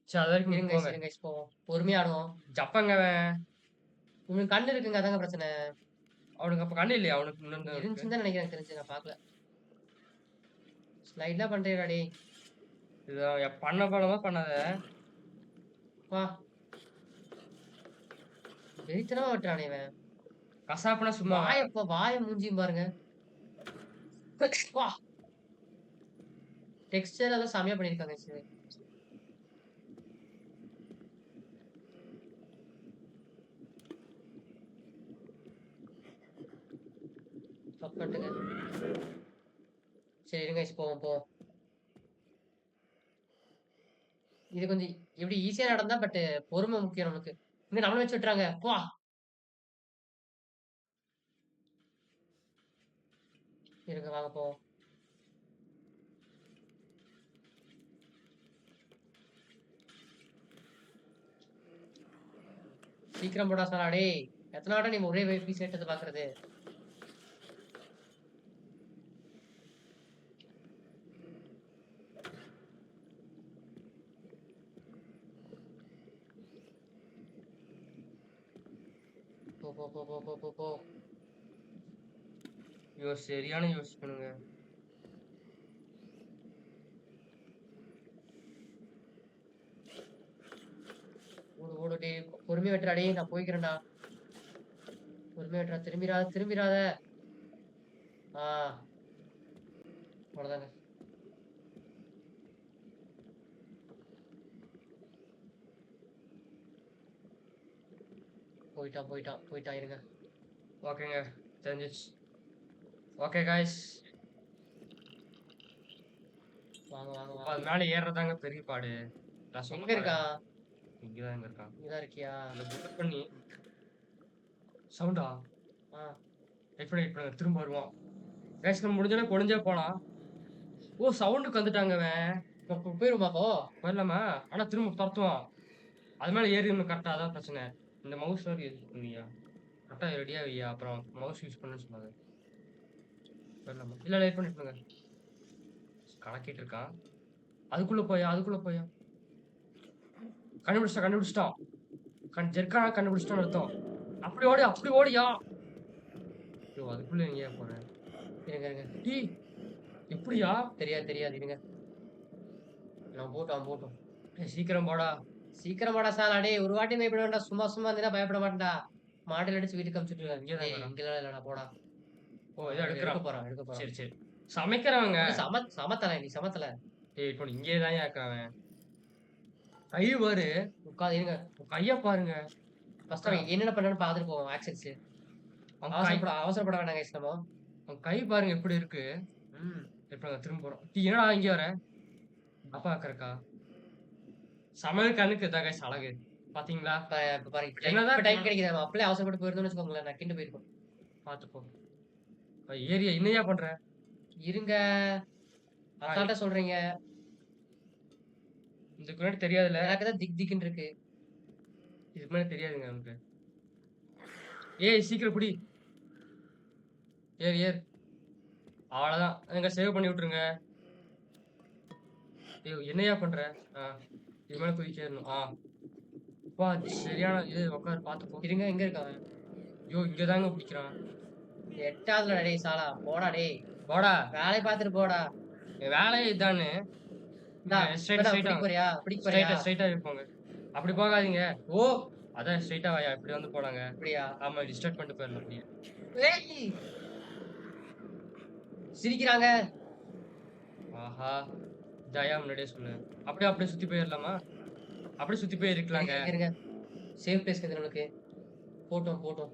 S1: சரி அது வரைக்கும் நீங்க
S2: இருங்க
S1: போங்க.
S2: இருங்க போவோம். பொறுமையா ஆடுவோம்.
S1: ஜப்பங்க அவன்.
S2: உங்களுக்கு கண்ணு இருக்குங்க அதாங்க பிரச்சனை.
S1: அவனுக்கு அப்ப கண்ணு இல்லையா? அவனுக்கு இன்னொன்னு இருக்கு.
S2: இருந்துச்சுன்னு தான் நினைக்கிறேன் எனக்கு தெரிஞ்சு நான் பார்க்கல. ஸ்லைட்லாம் பண்றியேடா டேய்.
S1: இத பண்ணமா பண்ணாத.
S2: வா. வெறித்தனமா வெட்டுறானே இவன்.
S1: கசாப்புனா சும்மாவா?
S2: வாய மூஞ்சியும் பாருங்க. வா. டெக்ஸ்சர் எல்லாம் செமையா பண்ணியிருக்காங்க சரி. ஸ்டாப் பண்ணிட்டுங்க. சரி இருங்க போவோம். இது கொஞ்சம் எப்படி ஈஸியா நடந்தா பட் பொறுமை முக்கியம் நமக்கு. இங்க நம்மள வச்சு விட்டுறாங்க. வா. இருங்க வாங்க போவோம். சீக்கிரம் போடா சாலா டேய். எத்தனை வாட்டி நீ ஒரே பீஸ் எடுத்து பாக்குறது? போ.
S1: சரியான யோசிக்கணுங்க.
S2: ஓடு டேய். பொறுமையா வெட்டுறா டேய். நான் போய்க்கிறேன்டா. பொறுமையா வெட்டுறா. திரும்பிராத. ஆ. அவ்வளவுதாங்க. போயிட்டான் இருங்க.
S1: ஓகேங்க. தெரிஞ்சிச்சு. Okay guys.
S2: வாங்க.
S1: அது மேல ஏறுறதாங்க பெரிய பாடு. நான்
S2: எங்க
S1: சொன்ன
S2: இருக்கான்?
S1: இங்கதான் இருக்கான்.
S2: இங்கதான் இருக்கியா?
S1: அந்த புக் பண்ணி சவுண்டா
S2: ஆ.
S1: வெயிட் பண்ணுங்க. திரும்ப வருவான். கைஸ் நம்ம முடிஞ்சோட கொழிஞ்சே போலாம். சவுண்டுக்கு வந்துட்டாங்க அவன்.
S2: போயிருமாக்கோ?
S1: போயிடலாமா? ஆனா திரும்ப துரத்துவான். அது மேல ஏறி இன்னும் கரெக்டா அதான் பிரச்சனை. இந்த மவுஸ் வேற யூஸ் பண்ணியா? கரெக்டா ரெடியா வையா. அப்புறம் மவுஸ் யூஸ் பண்ணுன்னு சொன்னாங்க. போயிடலாமா? இல்ல வெயிட் பண்ணிட்டுங்க. கலக்கிட்டு இருக்கான். அதுக்குள்ள போயா. கண்டுபிடிச்சிட்டான். ஜெர்க்கானா கண்டுபிடிச்சிட்டான்னு அர்த்தம். அப்படி ஓடியா. அதுக்குள்ள எங்கேயா போறேன்?
S2: இருங்க.
S1: டேய் எப்படியா?
S2: தெரியாது இருங்க. நான் போட்டோம்.
S1: சீக்கிரம் போடா.
S2: சீக்கிரம் வாடா சாலா டேய். ஒரு வாட்டி பயப்பட வேண்டாம். சும்மா இருந்தீனா பயப்பட மாட்டேன்டா. மாடல் அடிச்சு வீட்டுக்கு அனுப்பிச்சுட்டு
S1: இங்கதான்
S2: டேய்
S1: இருக்கான்.
S2: இங்கலாம் இல்லடா போடா.
S1: இதை
S2: எடுக்க
S1: எடுக்கிறான்.
S2: போறான்.
S1: சரி. சமைக்கிறவங்க.
S2: சமத்தல நீ சமத்தல.
S1: டேய் இப்போ இங்கே தான் இருக்கிறவன். கை பாரு.
S2: உட்காந்து இருங்க.
S1: கைய பாருங்க.
S2: ஃபர்ஸ்ட் அவன் என்னென்ன பண்ணான்னு பார்த்துட்டு போவோம் ஆக்சன்ஸ். அவசரப்பட வேண்டாம் கைஸ் நம்ம.
S1: கை பாருங்க எப்படி இருக்கு. இப்ப திரும்ப போறோம். என்னடா இங்க வர? அப்பா இருக்கா? சமையல் கண்ணுக்கு இதான் கைஸ் அழகு. பாத்தீங்களா?
S2: பாருங்க
S1: என்னதான்
S2: டைம் கிடைக்குது. நம்ம அப்படியே அவசரப்பட்டு போயிருந்தோம்னு வச்சுக்கோங்களேன். நக்கிண்டு போயிருக்கோம்.
S1: பாத்துப்போ. ஏரியா என்னையா பண்ற?
S2: இருங்க. அசால்ட்டா சொல்றீங்க.
S1: இதுக்கு முன்னாடி தெரியாதுல்ல.
S2: எனக்கு தான் திக்குன்னு இருக்கு.
S1: இதுக்கு முன்னாடி தெரியாதுங்க நமக்கு. சீக்கிரம் குடி. ஏறு. அவ்வளவுதான். எங்க சேவ் பண்ணி விட்டுருங்க. என்னையா பண்ற? இது மேல குதிக்கணும். சரியான இது உட்காரு பாத்துப்போ.
S2: இருங்க எங்க இருக்கான்?
S1: இங்கதாங்க பிடிக்கிறான்.
S2: 8வதுல டேய் சாலா. போடா டேய்.
S1: போடா.
S2: வேலைய பார்த்துட்டு போடா.
S1: வேலையே இதானு.
S2: பிடிக்க போறியா?
S1: ஸ்ட்ரைட்டா போங்க. அப்படி போகாதீங்க. அதான் ஸ்ட்ரைட்டா வாயா. இப்படி வந்து போடாங்க.
S2: அப்படியா?
S1: ஆமா டிஸ்டர்ப் பண்ணிட்டு போயிடலாம் அப்படியே.
S2: சிரிக்கிறாங்க.
S1: ஆஹா ஜாயா முன்னாடியே சொல்லு. அப்படியே சுத்தி போயிடலாமா? அப்படியே சுத்தி போய் இருக்கலாங்க.
S2: இருங்க. சேஃப் பிளேஸ் இருக்குது நமக்கு. போட்டோம்.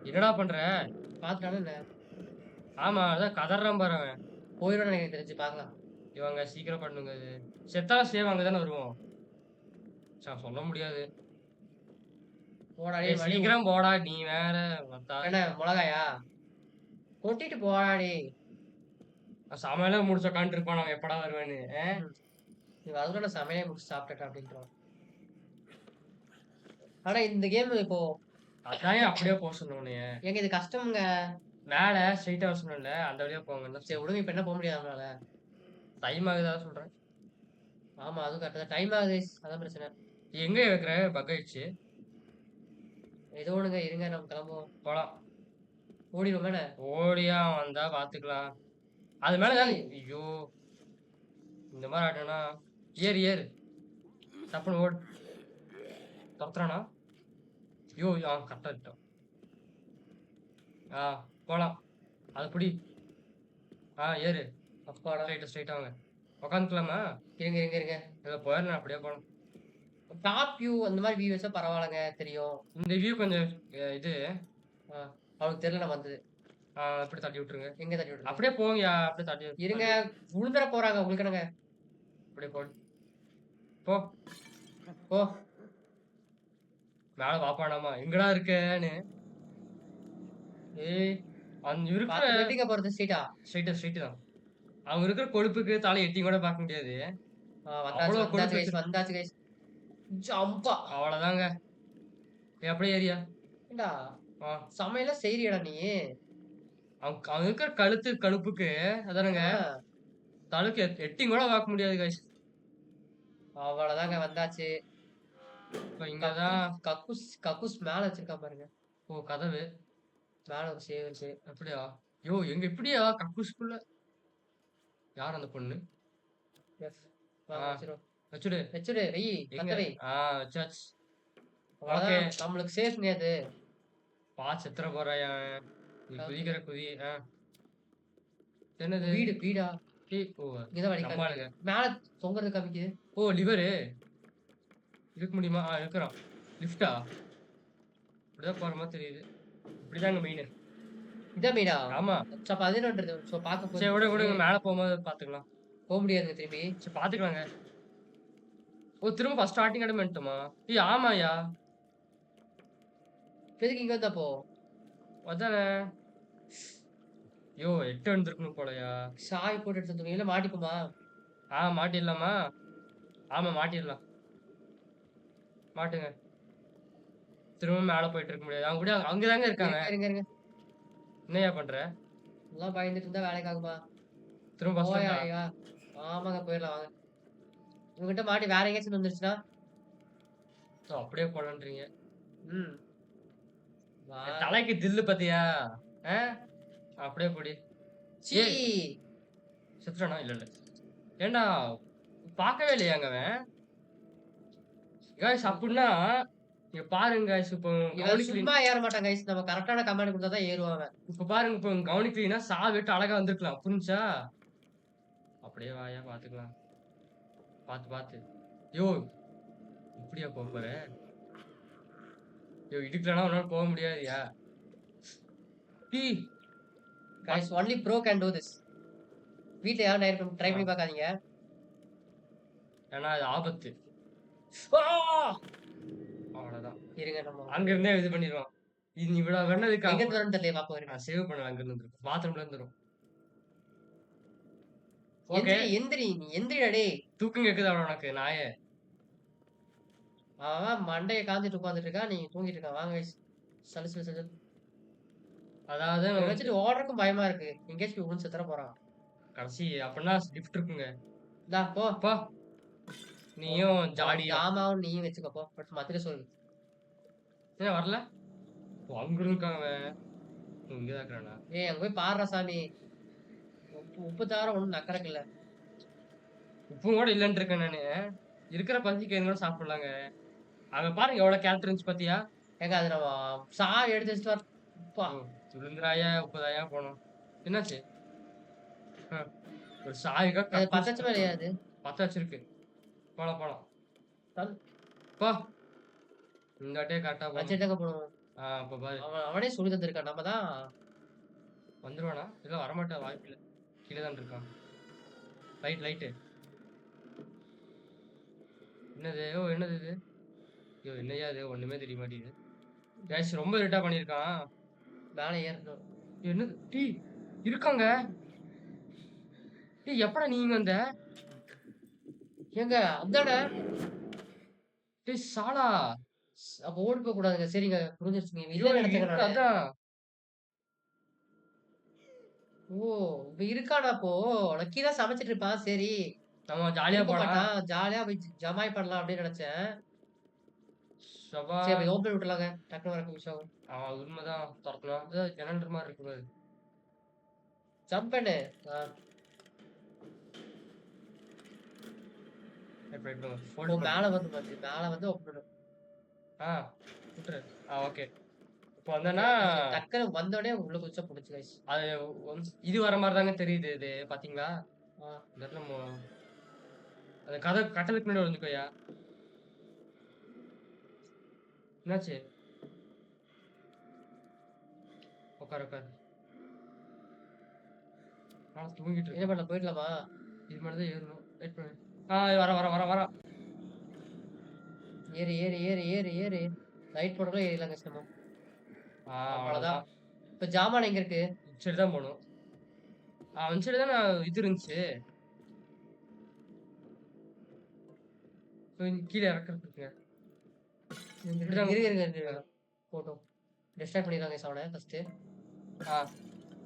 S1: என்னடா பண்ற?
S2: பாத்துட்டானே என்ன?
S1: ஆமா அதான் கதறான் பாரு அவன்.
S2: போயிடும் எனக்கு தெரிஞ்சு பார்க்கலாம்.
S1: இவங்க சீக்கிரம் பண்ணுங்க. இது செத்தா சேவ் அங்கதானே வருவோம். சொல்ல முடியாது.
S2: போடா
S1: சீக்கிரம் போடா. நீ வேற
S2: என்ன மிளகாயா? கொட்டிட்டு போடா டேய்.
S1: சமையல முடிச்ச உட்காந்துட்டு இருப்பான். அவன் எப்படா வருவேன்னு.
S2: அதுக்குள்ள நான் சமையலே முடிச்சு சாப்பிட்டுட்டேன் அப்படின்றான். ஆனா இந்த கேம் இப்போ
S1: அதான் அப்படியே போக சொன்னேன் உன்னைய.
S2: ஏங்க இது கஷ்டம்ங்க.
S1: மேல ஸ்ட்ரைட்டா வர சொன்னேன்ல, அந்த வழியா போங்கன்னு தான்
S2: சரி விடுங்க, இப்ப என்ன போக முடியாது நம்மளால.
S1: டைம் ஆகுதா சொல்றேன்.
S2: ஆமா அதுவும் கரெக்ட் தான். டைம் ஆகுது guys. அதான் பிரச்சனை.
S1: எங்க வைக்கிற பக் ஆயிடுச்சு.
S2: ஏதோ ஒண்ணுங்க, இருங்க நம்ம கிளம்புவோம்.
S1: போலாம்.
S2: ஓடிடும் மேல.
S1: ஓடியா வந்தா பாத்துக்கலாம். அது மேல தான் ஐயோ! இந்த மாரி ஆட்டம்னா ஏறு ஏறு. டப்புன்னு ஓடு. தொரத்துறானா? ஐயோ! கரெக்ட்டா விட்டோம். போலாம். அத புடி. ஏறு.
S2: அப்பாடா.
S1: ஸ்ட்ரைட்டா வாங்க. உக்காந்துக்கலாமா?
S2: இருங்க இருங்க இருங்க.
S1: இல்ல போயிரலாம் அப்படியே போலாம்.
S2: டாப் வியூ அந்த மாதிரி வியூ வச்சா பரவாயில்லங்க, தெரியும்.
S1: இந்த வியூ கொஞ்சம் இது
S2: அவனுக்கு தெரியல நம்ம வந்தது.
S1: அப்படி தட்டி விட்டுருங்க.
S2: எங்க தட்டி விட்டுருங்க?
S1: அப்படியே போங்கயா. அப்படியே தட்டி
S2: இருங்க, விழுந்துற போறாங்க உங்களுக்கு என்னங்க.
S1: அப்படியே போடு. போ.
S2: போ.
S1: மேல வாப்பானாமா எங்கடா இருக்கேன்னு. ஏய் அந்த இருக்கிற
S2: எட்டிங்க போறது ஸ்ட்ரைட்டா.
S1: ஸ்ட்ரைட் தான். அவங்க இருக்கிற கொழுப்புக்கு தலை எட்டி கூட பார்க்க முடியாது.
S2: வந்தாச்சு வந்தாச்சு கைஸ், வந்தாச்சு கைஸ். ஜம்பா.
S1: அவ்வளவுதாங்க. அப்படியே ஏரியா.
S2: ஏண்டா சமையல செய்யறியடா நீ?
S1: அவங்க இருக்கிற கழுத்து கழுப்புக்கு அதானுங்க தலுக்கு எட்டி கூட பார்க்க முடியாது கைஸ்.
S2: அவ்வளவுதாங்க வந்தாச்சு.
S1: இங்கதான்
S2: கக்கூஸ் கக்கூஸ் மேல வச்சிருக்கா பாருங்க.
S1: ஓ கதவு
S2: மேல ஒரு சேவ் இருக்கு.
S1: அப்படியா? யோ எங்க இப்படியா கக்கூஸ்குள்ள யார் அந்த பொண்ணு? வச்சுடு
S2: வச்சுடு வெயி
S1: எங்க?
S2: வை.
S1: வச்சாச்சு.
S2: அவ்வளவுதான், நம்மளுக்கு சேஃப் நேது.
S1: செத்துற போறாயா நீ குதிக்கிற குதி. என்னது
S2: வீடு வீடா?
S1: ஓ
S2: இங்கதான் வடிக்காங்க. மேல தொங்குறது காமிக்குது.
S1: ஓ லிவரு இருக்க முடியுமா? இருக்கிறான். லிஃப்டா? இப்படிதான் போற மாதிரி தெரியுது. இப்படிதாங்க மெயின்.
S2: இதான் மீனா?
S1: ஆமா.
S2: அப்ப அது என்னன்றது? சோ பாக்க
S1: சரி விடுங்க மேல போகும்போது பாத்துக்கலாம்.
S2: போக முடியாதுங்க திரும்பி.
S1: சரி பாத்துக்கலாங்க. ஓ திரும்ப ஃபர்ஸ்ட் ஸ்டார்டிங் இடம் வந்துட்டோமா? ஆமாயா.
S2: எதுக்கு இங்க வந்தா போ?
S1: அதானே. யோ 8 வந்துருக்கணும் போலயா.
S2: சாய் போட்டு எடுத்து இல்ல மாட்டிக்குமா?
S1: மாட்டிடலாமா? ஆமா மாட்டிடலாம். மாட்டுங்க. திரும்ப மேல போயிட்டு இருக்க முடியாது. அவங்க கூட அங்கதாங்க இருக்காங்க.
S2: இருங்க இருங்க.
S1: என்னையா பண்ற?
S2: எல்லாம் பயந்துட்டு இருந்தா வேலைக்கு ஆகுமா?
S1: திரும்ப
S2: ஆமாங்க போயிடலாம் வாங்க. உங்ககிட்ட மாட்டி வேற எங்கேயாச்சும் வந்துருச்சுன்னா
S1: அப்படியே போலன்றீங்க.
S2: ம்
S1: தலைக்கு தில்லு பத்தியா? அப்படியே போடி. செத்துறானா? இல்ல இல்ல. ஏண்டா பார்க்கவே இல்லையாங்க அவன்? காய்ஸ் அப்படின்னா இங்க பாருங்க guys, இப்போ
S2: சும்மா ஏற மாட்டான் guys. நம்ம கரெக்டான கமாண்ட் கொடுத்தா தான் ஏறுவாங்க.
S1: இப்ப பாருங்க, இப்போ கவனிக்கலீங்கன்னா சாவிட்டு அழகா வந்திருக்கலாம். புரிஞ்சா? அப்படியே வாயா பாத்துக்கலாம். பாத்து யோ இப்படியா போற? யோ இடுக்கலனா உன்னால போக முடியாதுயா.
S2: guys only pro can do this. வீட்ல யாரும் ட்ரை பண்ணி பார்க்காதீங்க.
S1: ஏன்னா அது ஆபத்து. அவ்வளவுதான்.
S2: இருங்க நம்ம
S1: அங்க இருந்தே இது பண்ணிடுவோம். இது இவ்வளவு வேணதுக்கு
S2: எங்க இருந்து தெரியல பாப்போம். வரேன்
S1: சேவ் பண்ணலாம். அங்க இருந்து பாத்ரூம்ல இருந்துரும்.
S2: ஓகே எந்திரி நீ எந்திரிடா டேய்.
S1: தூக்கம் கேக்குதா உனக்கு நாயே?
S2: அவன் மண்டைய காஞ்சிட்டு உட்கார்ந்துட்டு இருக்கா, நீ தூங்கிட்டு இருக்க. வாங்க guys. சலு அதாவது வச்சுட்டு ஓடுறதுக்கும் பயமா இருக்கு. எங்கேயாச்சும் உள்ள செத்துற போறான்
S1: கடைசி. அப்படின்னா லிஃப்ட் இருக்குங்க.
S2: டா போ போ.
S1: நீயும் ஜாடி
S2: ஆமாவும் நீயும் வச்சுக்கோ போ. பட் மத்தில சொல்லு.
S1: ஏன் வரல? அங்க இருக்கான் அவன். இங்கதான் இருக்கிறானா?
S2: ஏய் அங்க போய் பாருடா சாமி. உப்பு தவிர ஒண்ணும் நக்கறக்கு இல்ல.
S1: உப்பு கூட இல்லன்னு இருக்கேன் நானு. இருக்கிற பசிக்கு என்ன கூட சாப்பிடலாங்க. அங்க பாருங்க எவ்வளவு கேரக்டர் இருந்துச்சு பாத்தியா?
S2: ஏங்க அது நம்ம எடுத்து வச்சுட்டு வர
S1: சுழுந்துராயா உப்புதாயா போனோம். என்னாச்சு? ஒரு சாய்கா
S2: பத்தச்சு மேலையாது.
S1: பத்த வச்சிருக்கு. போலாம் போ. இந்த வாட்டியே கரெக்டா
S2: வச்சுட்டாங்க போனோம்.
S1: இப்ப பாரு
S2: அவனே சொல்லி தந்திருக்கான். நம்ம தான்
S1: வந்துருவானா? இல்ல வரமாட்டா, வாய்ப்பு இல்ல. கீழே தான் இருக்கான். லைட்டு என்னது? என்னது இது? ஐயோ என்னையா இது? ஒண்ணுமே தெரிய மாட்டேங்குது. கேஷ் ரொம்ப லேட்டா பண்ணிருக்கான்.
S2: மேலே ஏறணும்.
S1: என்ன இருக்காங்க? எப்படா நீங்க வந்த?
S2: ஏங்க அதானே!
S1: டேய் சாலா!
S2: அப்ப ஓடி போக்கூடாதுங்க. சரிங்க. புரிஞ்சிருச்சுங்க. இவன்
S1: ஐயோ!
S2: இல்லன்னு நெனச்சேங்க
S1: இருக்கு
S2: நானு.
S1: அதான்.
S2: ஓ! இவன் இருக்கானா அப்போ? நான் கீழ சமைச்சுட்டு இருப்பான். சரி.
S1: நம்ம ஜாலியா
S2: இருக்க
S1: போலாம்.
S2: மாட்டான். ஜாலியா போய் ஜமாய் பண்ணலாம் அப்படின்னு நெனச்சேன்.
S1: ஷபா!
S2: சரி அப்ப ஓப்பன் விட்டுறலாங்க. டக்குனு வரக்கு மிஸ் ஆகும்.
S1: அது உண்மதான். தொறக்கலாம். ஏதோ ஜன்னல் மாரி இருக்கு பாரு.
S2: ஜம்ப் பண்ணு. ஆ.
S1: இப்ப இப்ப
S2: ஓ!
S1: ஃபோல்ட் பண்ணு.
S2: மேல வந்து பாத்து. மேல வந்து ஓப்பன் பண்ணு.
S1: ஆ விட்டுரு. ஓகே. இப்ப
S2: ஓகே.
S1: வந்தேன்னா,
S2: டக்குனு வந்தோனே உள்ள குதிச்சா புடிச்சு கைஸ்.
S1: அது இது வர மாரி தாங்க தெரியுது இது. பாத்தீங்களா?
S2: ஆ.
S1: இந்த இடத்துல அந்த கட்டிலுக்கு முன்னாடி ஒளிஞ்சுக்கோயா. என்னாச்சு? உட்காரு, உட்காரு. தூங்கிட்டு
S2: என்ன
S1: இருக்கேன்.
S2: பண்ணலாம் போயிடலாமா?
S1: இது மேல தான் ஏறணும். வெயிட் பண்ணு. வரேன்.
S2: ஏறு, ஏறு, ஏறு, ஏறு, ஏறு. லைட் போடக்குள்ள ஏறிடலாம் கஷ்டமா. அவ்வளோதான்.
S1: அவ்வளோதான்.
S2: இப்ப ஜாமான் எங்க இருக்கு?
S1: இந்த சைடு தான் போணும். அந்த சைடு தான இது இருந்துச்சு. கீழ இறக்கறதுக்குங்க. இப்படிதான்
S2: இருங்க. போட்டும். டிஸ்ட்ராக்ட் பண்ணிடலாம் கைஸ் அவன ஃபர்ஸ்ட்டு.
S1: ஆ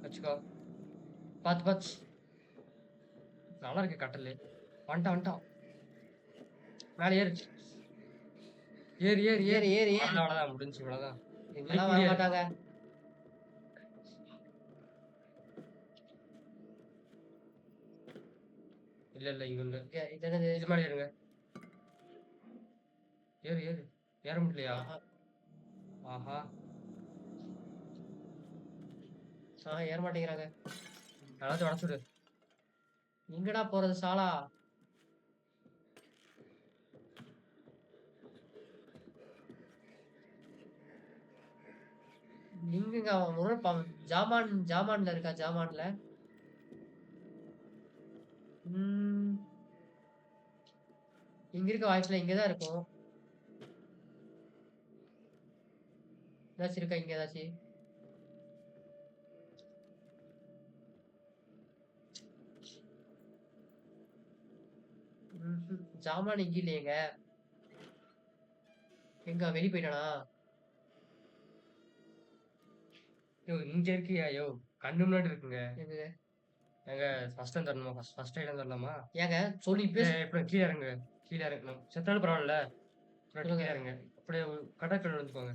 S1: வச்சுக்கோ. பாத்து. நல்லா இருக்கு கட்டிலு. வந்துட்டான். மேல ஏறு. ஏறு.
S2: ஏறு, ஏறு, ஏறு.
S1: அவ்வளவுதான் முடிஞ்சுச்சு இவ்வளவுதான்.
S2: இங்கலாம் வரமாட்டாங்க.
S1: இல்ல இங்க உண்டு.
S2: இது என்னது?
S1: இது மேல ஏறுங்க. ஏறு. ஏற முடியலையா?
S2: ஆஹா.
S1: ஆஹா.
S2: ஏற மாட்டேங்கிறாங்க.
S1: யாராச்சும் உடச்சுடு.
S2: எங்கடா போறது சாலா? எங்கங்க அவன் ஜாமான்ல இருக்கா ஜாமான்ல? ம். இங்க இருக்க வாய்ப்பில்ல. இங்க தான் இருக்கும். ஏதாச்சும் இருக்கா இங்க ஏதாச்சு? ஜாமான் இங்க இல்லையேங்க. எங்க வெளிய போயிட்டானா?
S1: இங்க இருக்கியா? கண்ணு முன்னாடி இருக்குங்க.
S2: எங்க?
S1: ஏங்க ஃபர்ஸ்ட் டைம் தரணுமா? ஃபர்ஸ்ட் டைம் தரலாமா?
S2: ஏங்க சொல்லி
S1: இப்ப கீழ இறங்கு. கீழ இறங்கணும். செத்தாலும் பரவாயில்ல.
S2: சொல்லுங்க.
S1: கீழ இறங்கு. அப்படியே கடற்கரை வந்துக்கோங்க.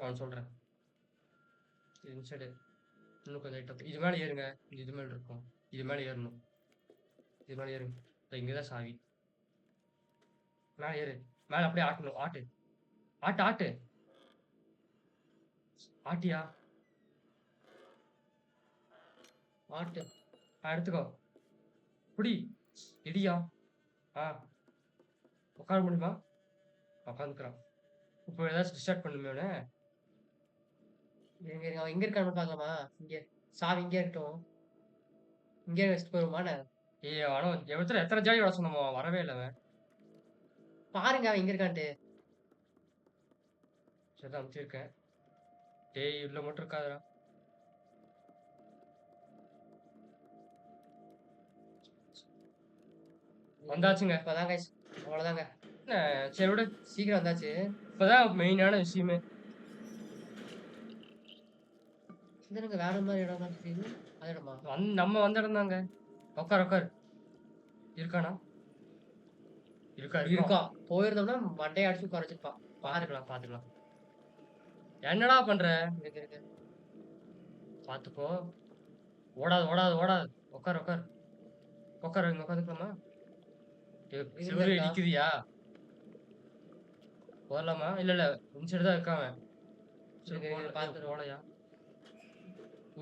S1: நான் சொல்றேன். இந்த சைடு இன்னும் கொஞ்சம் லைட்டா இது மேல ஏறுங்க. இது மேல இருக்கும். இது மேல ஏறணும். இது மேல ஏறுங்க. இங்கதான் சாவி. மேல ஏறு. மேல அப்படியே ஆட்டணும். ஆட்டு. ஆட்டியா?
S2: ஆட்டு.
S1: எடுத்துக்கோ. புடி. இடியா. ஆ உட்கார முடியுமா? உட்காந்துக்கிறான். இப்போ ஏதாச்சும் டிஸ்டார்ட் பண்ணுமே அவன.
S2: இருங்க. அவன் எங்க இருக்கான்னு பார்க்கலாமா? இங்க. சாவி இங்கே இருக்கட்டும். இங்கேயே வச்சுட்டு போயிருவான?
S1: அவனும் எத்தனை ஜாடி வர சொன்னோமோ வரவே இல்லை அவன்.
S2: பாருங்க அவன் எங்க இருக்கான்ட்டு.
S1: சரி அமுச்சிருக்கேன். டேய் உள்ள மட்டும் இருக்காதடா. வந்தாச்சுங்க.
S2: இப்பதான் கைஸ். அவ்வளவுதாங்க.
S1: என்ன சரி விடு.
S2: சீக்கிரம் வந்தாச்சு.
S1: இப்பதான் மெயினான விஷயமே.
S2: இது எனக்கு வேற மாதிரி இடம் தான் தெரியுது. அது இடமா?
S1: நம்ம வந்த இடம் தாங்க. உட்கார். இருக்கானா?
S2: இருக்கா. போயிருந்தோம்னா மண்டையை அடிச்சு உட்கார வச்சிருப்பான்.
S1: பாத்துக்கலாம். என்னடா பண்ற?
S2: இருக்கு.
S1: பாத்துக்கோ. ஓடாது. உட்கார். இங்க உட்காந்துக்கலாமா? சிவரு இடிக்குதியா? போடலாமா? இல்ல இந்த சைடு தான் இருக்கான் அவன். போலையா?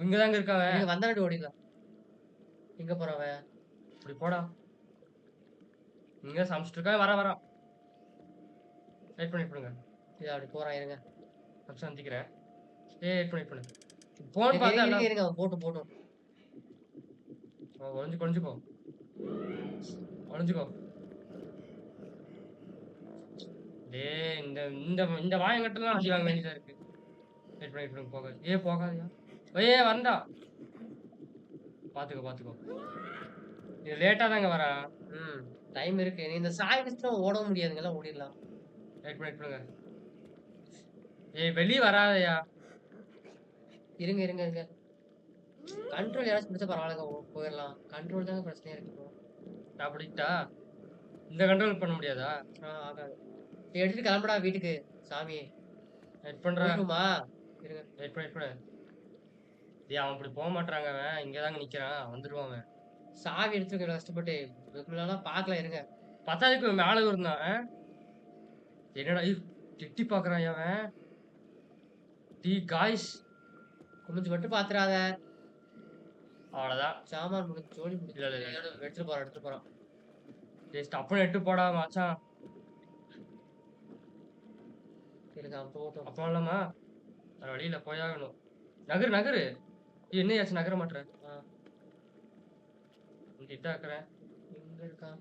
S1: இங்கதாங்க இருக்கான்.
S2: நீங்க வந்தாடி ஓடிடலாம். எங்க போறவன்?
S1: இப்படி போடா. இங்க சமைச்சிட்டு இருக்கா. வரான். வெயிட் பண்ணிடுங்க.
S2: இது அப்படி போறான் இருங்க.
S1: சந்திக்கிறேன். வெயிட் பண்ணு. போன் பார்த்தா
S2: இருங்க அவன் போட்டும்.
S1: ஒளிஞ்சுக்கோ. டேய் இந்த வாயங்கட்டலாம் அடி வாங்க வேண்டியதா இருக்கு. வெயிட் பண்ணு போகாதியா. வரண்டா. பாத்துக்கோ. இது லேட்டா தாங்க வரான்.
S2: டைம் இருக்கு. நீ இந்த சாய் வச்சுலாம் ஓடவும் முடியாதுங்கல்ல, ஓடிடலாம்.
S1: வெயிட் பண்ணுங்க. ஏய் வெளிய வராதயா.
S2: இருங்க, இருங்க, இருங்க. கண்ட்ரோல் யாராச்சும் பிடிச்சா பரவாயில்லங்க. போயிடலாம். கண்ட்ரோல் தாங்க பிரச்சனையா இருக்கு இப்போ.
S1: நான் பிடிக்கிட்டா? இந்த கண்ட்ரோல் பண்ண முடியாதா?
S2: ஆகாது. நீ எடுத்துட்டு கிளம்புடா வீட்டுக்கு. சாமி.
S1: வெயிட் பண்றேன்.
S2: போயிட்டுமா? இருங்க.
S1: வெயிட் பண்ணு. டேய் அவன் இப்படி போக மாட்றாங்க அவன். இங்க தாங்க நிக்கிறான். வந்துருவான் அவன்.
S2: சாவி எடுத்துருங்க கஷ்டப்பட்டு. இதுக்குள்ளலாம் பார்க்கல இருங்க.
S1: பத்தாததுக்கு மேல இருந்தான். என்னடா இது எட்டி பாக்குறான் அவன். காய்ஸ்
S2: குமிஞ்சு மட்டும் பாத்துறாத.
S1: அவ்வளவுதான்.
S2: சாமான் முடிஞ்சு ஜோலி முடிஞ்சு.
S1: இல்ல இல்ல இல்ல.
S2: எடுத்துட்டு போறான், எடுத்துட்டு போறான்.
S1: ஜஸ்ட் அப்பன்னு எட்டு போடா மச்சான்.
S2: இருங்க அவன் போகட்டும்.
S1: அப்போ இல்லாமா வேற வழியில போயாகணும். நகரு நகரு. என்னையாச்சும் நகர மாட்டேன். கிட்ட இருக்கிறேன்.
S2: எங்க இருக்கான்?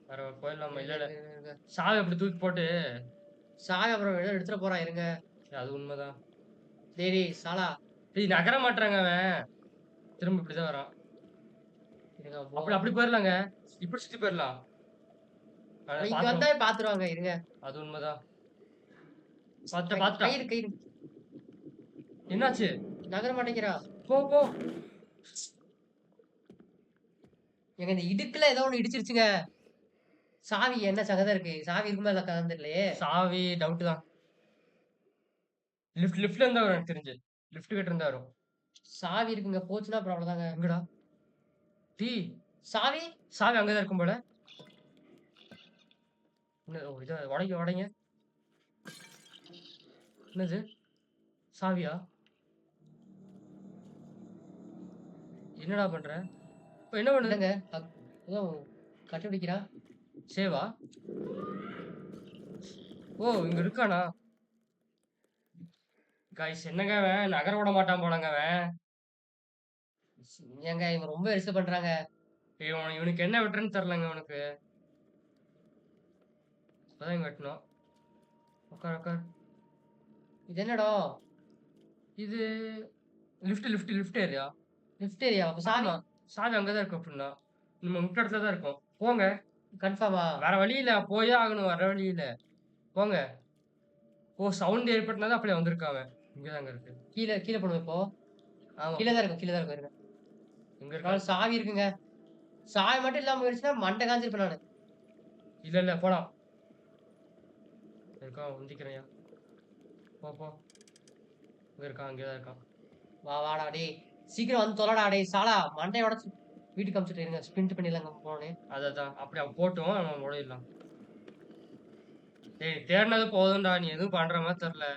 S1: வேற போயிடலாமா? இல்ல இல்ல.
S2: இருங்க, இருங்க.
S1: சாவி அப்படி தூக்கி போட்டு
S2: சாவி அப்புறம் எடுத்துட்டு போறான் இருங்க.
S1: அது உண்மைதான்.
S2: டேய் சாலா.
S1: டேய் நகர மாட்றாங்க அவன். திரும்ப இப்படிதான் வரான்.
S2: இருங்க அவன்
S1: அப்படி அப்படி போயிடலாங்க. இப்படி சுத்தி போயிடலாம்.
S2: இங்க வந்தா பாத்துருவாங்க இருங்க.
S1: அது உண்மைதான். பாத்துட்டா.
S2: கயிறு கயிறு.
S1: என்னாச்சு?
S2: நகர மாட்டேங்கிறா.
S1: போ போ.
S2: எங்க இந்த இடுக்குல ஏதோ ஒண்ணு இடிச்சிருச்சுங்க. சாவி என்ன சகதம் இருக்கு? சாவி இருக்குமா இல்ல கதம் தெரியலையே.
S1: சாவி டவுட் தான். லிஃப்ட்ல இருந்தா வரும் எனக்கு தெரிஞ்சு. லிஃப்ட் கிட்ட இருந்தா வரும்.
S2: சாவி இருக்குங்க. போச்சுன்னா அப்புறம் அவ்வளவுதாங்க.
S1: எங்கடா?
S2: சாவி
S1: சாவி அங்கதான் இருக்கும் போல. இத உடைங்க உடைங்க. என்னது? சாவியா? என்னடா பண்ற? இப்ப என்ன பண்ணுங்க?
S2: என்னங்க ஏதோ கண்டுபிடிக்கிறா.
S1: சேவா? ஓ இங்க இருக்கானா? கைஸ் என்னங்க அவன் நகர விட மாட்டான் போலங்க அவன்.
S2: ஏங்க இவன் ரொம்ப எரிசு பண்றாங்க.
S1: இவனுக்கு என்ன வெட்டுறன்னு தெரியலங்க இவனுக்கு. இப்பதான் இங்க வெட்டணும். உட்கார் உட்கார்.
S2: இது என்னடா?
S1: இது லிஃப்ட் ஏரியா.
S2: Lift area. அப்ப சாவி
S1: சாவி அங்கதான் இருக்கும் அப்படின்னா. நம்ம முட்ட இடத்துல தான் இருக்கும். போங்க.
S2: கன்ஃபார்மா?
S1: வேற வழி இல்ல. போயே ஆகணும். வர வழி இல்ல. போங்க. ஓ சவுண்ட் ஏற்பட்டனாதான் அப்படியே வந்திருக்காங்க. இங்கதாங்க இருக்கு.
S2: கீழ கீழ போடுவோம் இப்போ.
S1: ஆமா.
S2: கீழ தான் இருக்கும். கீழ தான் இருக்கும். இருங்க.
S1: இங்க இருக்கா?
S2: சாவி இருக்குங்க. சாவி மட்டும் இல்லாம போயிடுச்சுன்னா மண்டை காஞ்சிருப்பேன் நானு.
S1: இல்ல இல்ல போலாம். இருக்கா உந்திக்கிறேன்யா. போ போ. இங்க இருக்கான். அங்கேதான் இருக்கான்.
S2: வாடா டேய். சீக்கிரம் வந்து தொலைடா டேய் சாலா. மண்டைய உடைச்சு வீட்டுக்கு அனுப்பிச்சுட்டு இருங்க. ஸ்பிரிண்ட் பண்ணிடலாங்க போனே.
S1: அதான் அப்படி அவன் போட்டும் நம்ம ஓடிடலாம். டேய் தேடினது போதும்டா. நீ எதுவும் பண்ற மாதிரி தெரியல.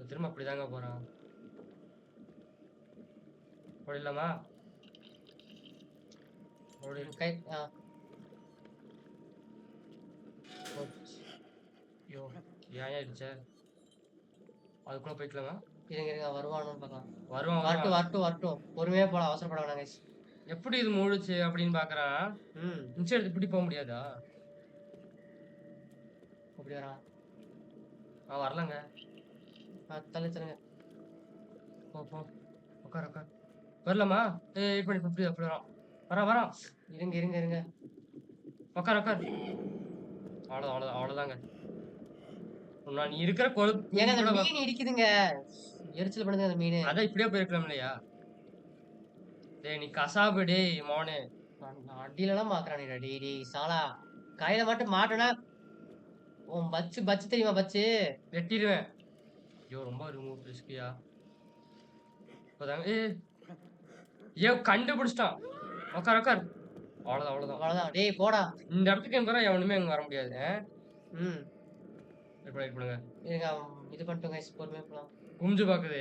S1: திரும்ப அப்படிதாங்க போறான். ஓடிடலாமா? ஓடி. ஐயோ ஏன் ஆயிடுச்சே? அதுக்குள்ள போய்க்கலாமா?
S2: இருங்க இருங்க வருவானு பார்க்கலாம்.
S1: வருவான்
S2: வரட்டும் வரட்டும் வரட்டும். பொறுமையா போலாம். அவசரப்பட வேணாம் guys.
S1: எப்படி இது மூடுச்சு அப்படின்னு பாக்குறான். நிச்சயம் எடுத்து இப்படி போக முடியாதா?
S2: அப்படி வரா?
S1: வரலங்க.
S2: தள்ளுங்க.
S1: போ போ. உட்கார் உட்கார். வரலாமா? இப்படி இப்படி அப்படி வரான்.
S2: இருங்க இருங்க இருங்க.
S1: உட்கார் உட்கார். அவ்வளவுதாங்க. நீ இருக்கிற கொழுப்பு.
S2: ஏங்க அந்த மீன் இடிக்குதுங்க. எரிச்சல் பண்ணுங்க அந்த மீன்.
S1: அதான் இப்படியே போயிருக்கலாம் இல்லையா? டேய் நீ கசாபு டேய் மோனே.
S2: அடியிலலாம் மாக்குறானே டேய் டேய் சாலா. கையில மட்டும் மாட்டனா உன் பச்சு தெரியுமா பச்சு?
S1: வெட்டிடுவேன். ஐயோ ரொம்ப ரிமூவ் ரிஸ்கியா. இப்பதாங்க கண்டுபிடிச்சிட்டான். உட்கார்.
S2: அவ்வளவுதான். டேய் போடா.
S1: இந்த இடத்துக்கு எங்க எவனுமே அங்க வர முடியாது.
S2: வெயிட் பண்ணுங்க. இருங்க இது பண்ணிட்டோம் गाइस. பொறுமையா போலாம்.
S1: குஞ்சு பாக்குது.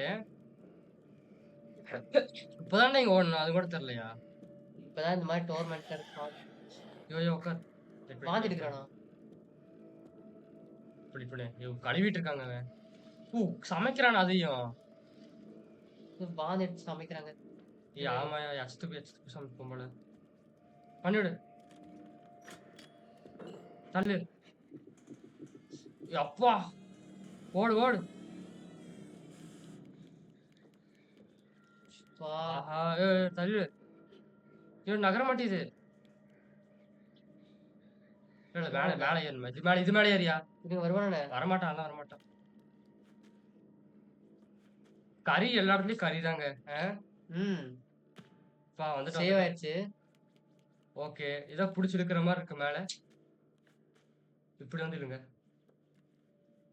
S1: இப்பதான் இங்க ஓடணும். அது கூட தெரியலையா?
S2: இப்பதான் இந்த மாதிரி டோர்மெண்ட் இருக்கு.
S1: யோ உட்கார்.
S2: வாந்தி எடுக்கறானா?
S1: இப்படி கழுவிட்டு இருக்காங்க அவன். சமைக்கிறான் அதையும்.
S2: வாந்தி எடுத்து சமைக்கிறாங்க.
S1: ஆமாயா எச்சத்துக்கு சமைப்போம் போல. பண்ணிவிடு. தள்ளு. அப்பா ஓடு. தள்ளு. நகர மாட்டேது. இல்ல மேல
S2: வருவானா?
S1: மேல ஏறணுமா? இது மேல ஏறியா?
S2: இருங்க வருவானாண்ணே?
S1: வரமாட்டான், அதெல்லாம் வரமாட்டான். கறி எல்லா இடத்துலயும் கறி தாங்க.
S2: ம்.
S1: வந்துட்டோம்,
S2: சேவ்
S1: வந்துட்டோம்.
S2: ஆயிடுச்சு.
S1: ஓகே. ஏதோ புடிச்சு இழுக்கிற மாரி இருக்கு மேல. இப்படி வந்து இழுங்க.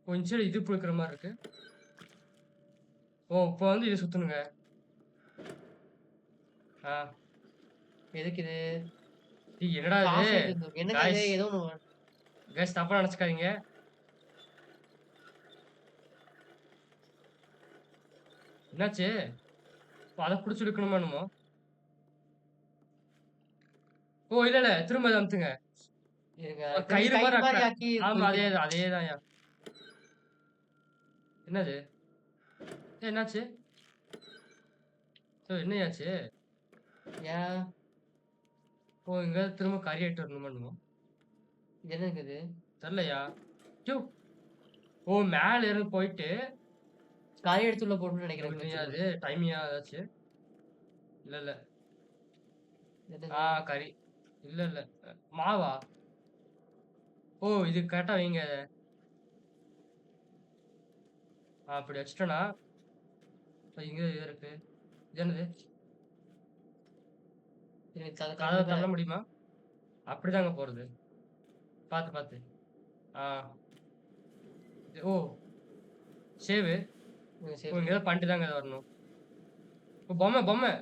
S1: கொஞ்சம் இது இழுக்கிற மாரி இருக்கு. இப்ப வந்து இத சுத்தணுங்க. ஆ.
S2: எதுக்கு இது?
S1: என்னடா இது?
S2: காசு எடுத்து என்னங்க இது?
S1: காய்ஸ்
S2: ஏதோ ஒண்ணு
S1: காய்ஸ் தப்பா நெனச்சுக்காதீங்க. என்னாச்சு? அத புடிச்சு இழுக்கணுமா என்னமோ? இல்ல, இல்ல. திரும்ப இத அமுத்துங்க.
S2: இருங்க.
S1: ஒரு
S2: திரும்பி
S1: கயிறு மாரி
S2: கயிறு மாரி ஆக்கி
S1: ஆமா.
S2: குளிக்கணும்.
S1: அதேதான், அதேதான்யா. என்னது? என்னாச்சு? என்னய்யாச்சு?
S2: ஏன்?
S1: இங்க திரும்ப கறி எடுத்துட்டு வரணுமா என்னமோ?
S2: இது என்னங்க இது?
S1: தெர்லயா. ட்யூ. மேல இருந்து போயிட்டு
S2: கறி எடுத்து உள்ள போடணும்னு நினைக்கிறேன்
S1: என்னய்யா
S2: வச்சுக்கோங்க.
S1: அது? டைமிங்கா ஏதாச்சு? இல்ல, இல்ல.
S2: என்னது?
S1: கறி. இல்ல, இல்ல. மாவா? இது கரெக்ட்டா வைங்க. அப்படி வச்சுட்டோன்னா, இங்க இது இருக்கு. இது என்னது?
S2: இருங்க
S1: கதவ
S2: திறந்துருங்க.
S1: தள்ள முடியுமா? அப்படிதாங்க போறது. பாத்து, பாத்து. ஆ. இது சேவு.
S2: சரி
S1: இங்க
S2: சரி.
S1: ஏதோ பண்ணிட்டு தாங்க வரணும். பொம்மை, பொம்மை.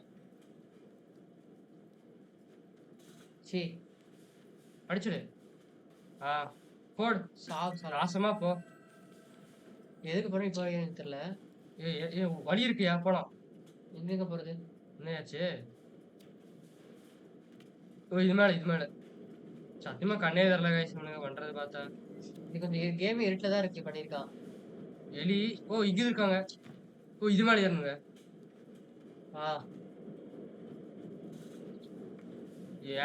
S2: சி
S1: அடிச்சுடு. ஆ. போடு.
S2: சாவு சாவு.
S1: நாசமா போ.
S2: எதுக்கு போறோம் இப்போ எனக்கு தெரியல.
S1: வழி இருக்குயா போலாம்.
S2: எங்கெங்க போறது?
S1: என்னயாச்சு? இது மேல, இது மேல. சத்தியமா கண்ணே தெரியல கைஸ் இவனுங்க பண்றது பார்த்தா.
S2: இது கொஞ்சம் கேம் இருட்டில் தான் இருக்கு பண்ணியிருக்கான்.
S1: எலி. இங்க இருக்காங்க. இது மேல ஏறணுங்க.
S2: ஆ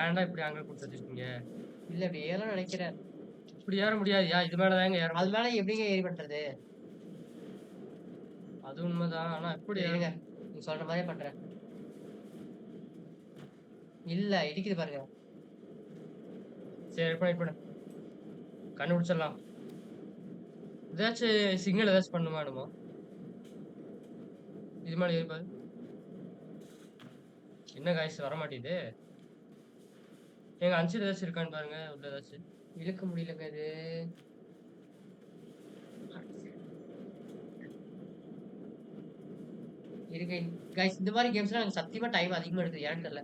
S1: ஏன்டா இப்படி ஆங்கிள் குடுத்து வச்சிருக்கீங்க?
S2: இல்ல அப்படி ஏறலாம் நினைக்கிறேன்.
S1: இப்படி ஏற முடியாதுயா. இது மேல தாங்க ஏற
S2: அது
S1: முடியும்.
S2: மேல எப்படிங்க ஏறி பண்றது?
S1: அது உண்மைதான். ஆனா எப்படி
S2: சரி
S1: ஏற
S2: இருங்க.
S1: முடியும்?
S2: நீங்க சொல்ற மாதிரியே பண்றேன். இல்ல இடிக்குது பாருங்க.
S1: சரி வெயிட் பண்ணு. கண்டுபிடிச்சிடலாம். ஏதாச்சும் சிக்னல் ஏதாச்சும் பண்ணுமா என்னமோ? இது மேல ஏறி பாரு. என்ன காய்ஸ் வர மாட்டேங்குது? எங்க அன்சர் ஏதாச்சும் இருக்கான்னு பாருங்க. உள்ள ஏதாச்சும்.
S2: இழுக்க முடியலங்க இது. இருங்க கைஸ் இந்த மாதிரி கேம்ஸ்லாம் எனக்கு சத்தியமா டைம் அதிகமா எடுக்குது ஏன்னு தெரியல.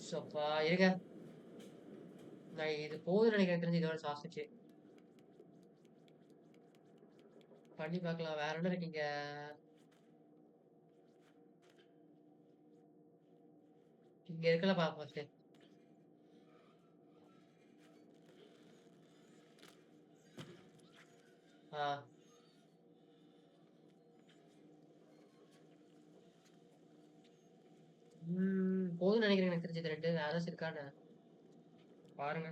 S2: சப்பா இருங்க. நான் இது போகுதுன்னு நினைக்கிறேன் தெரிஞ்சு இதோட சாஸ்திச்சு. பண்ணி பார்க்கலாம். வேற என்ன இருக்கீங்க? இங்க இருக்கல ஃபர்ஸ்ட். ஆ போதும்னு நினைக்கிறேன் எனக்கு தெரிஞ்சது ரெண்டு. வேற ஏதாச்சும் இருக்கான்னு
S1: பாருங்க.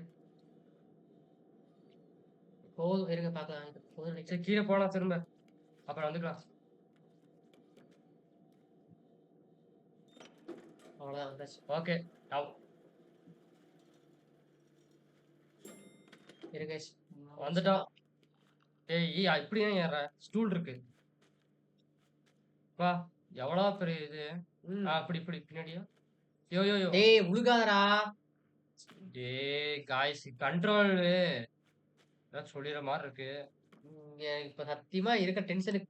S2: போதும் இருங்க பார்க்கலாம். இது போதும்னு
S1: சரி
S2: நினைக்கிறேன்.
S1: கீழே போலாம் திரும்ப. அப்புறம் வந்துக்கலாம்.
S2: அவ்வளோதான் வந்தாச்சு.
S1: ஓகே.
S2: இருங்க
S1: வந்துட்டோம். இப்படி ஏன் ஏற? ஸ்டூல் இருக்கு. வா. எவ்வளோ பெரிய இது. இப்படி இப்படி பின்னாடியா? யோ யோ யோ.
S2: டேய் உழுகாதடா.
S1: காய்ஸ் கண்ட்ரோல் ஏதாச்சும் சொல்லிடுற மாதிரி இருக்கு.
S2: இங்க இப்ப சத்தியமா இருக்க டென்ஷனுக்கு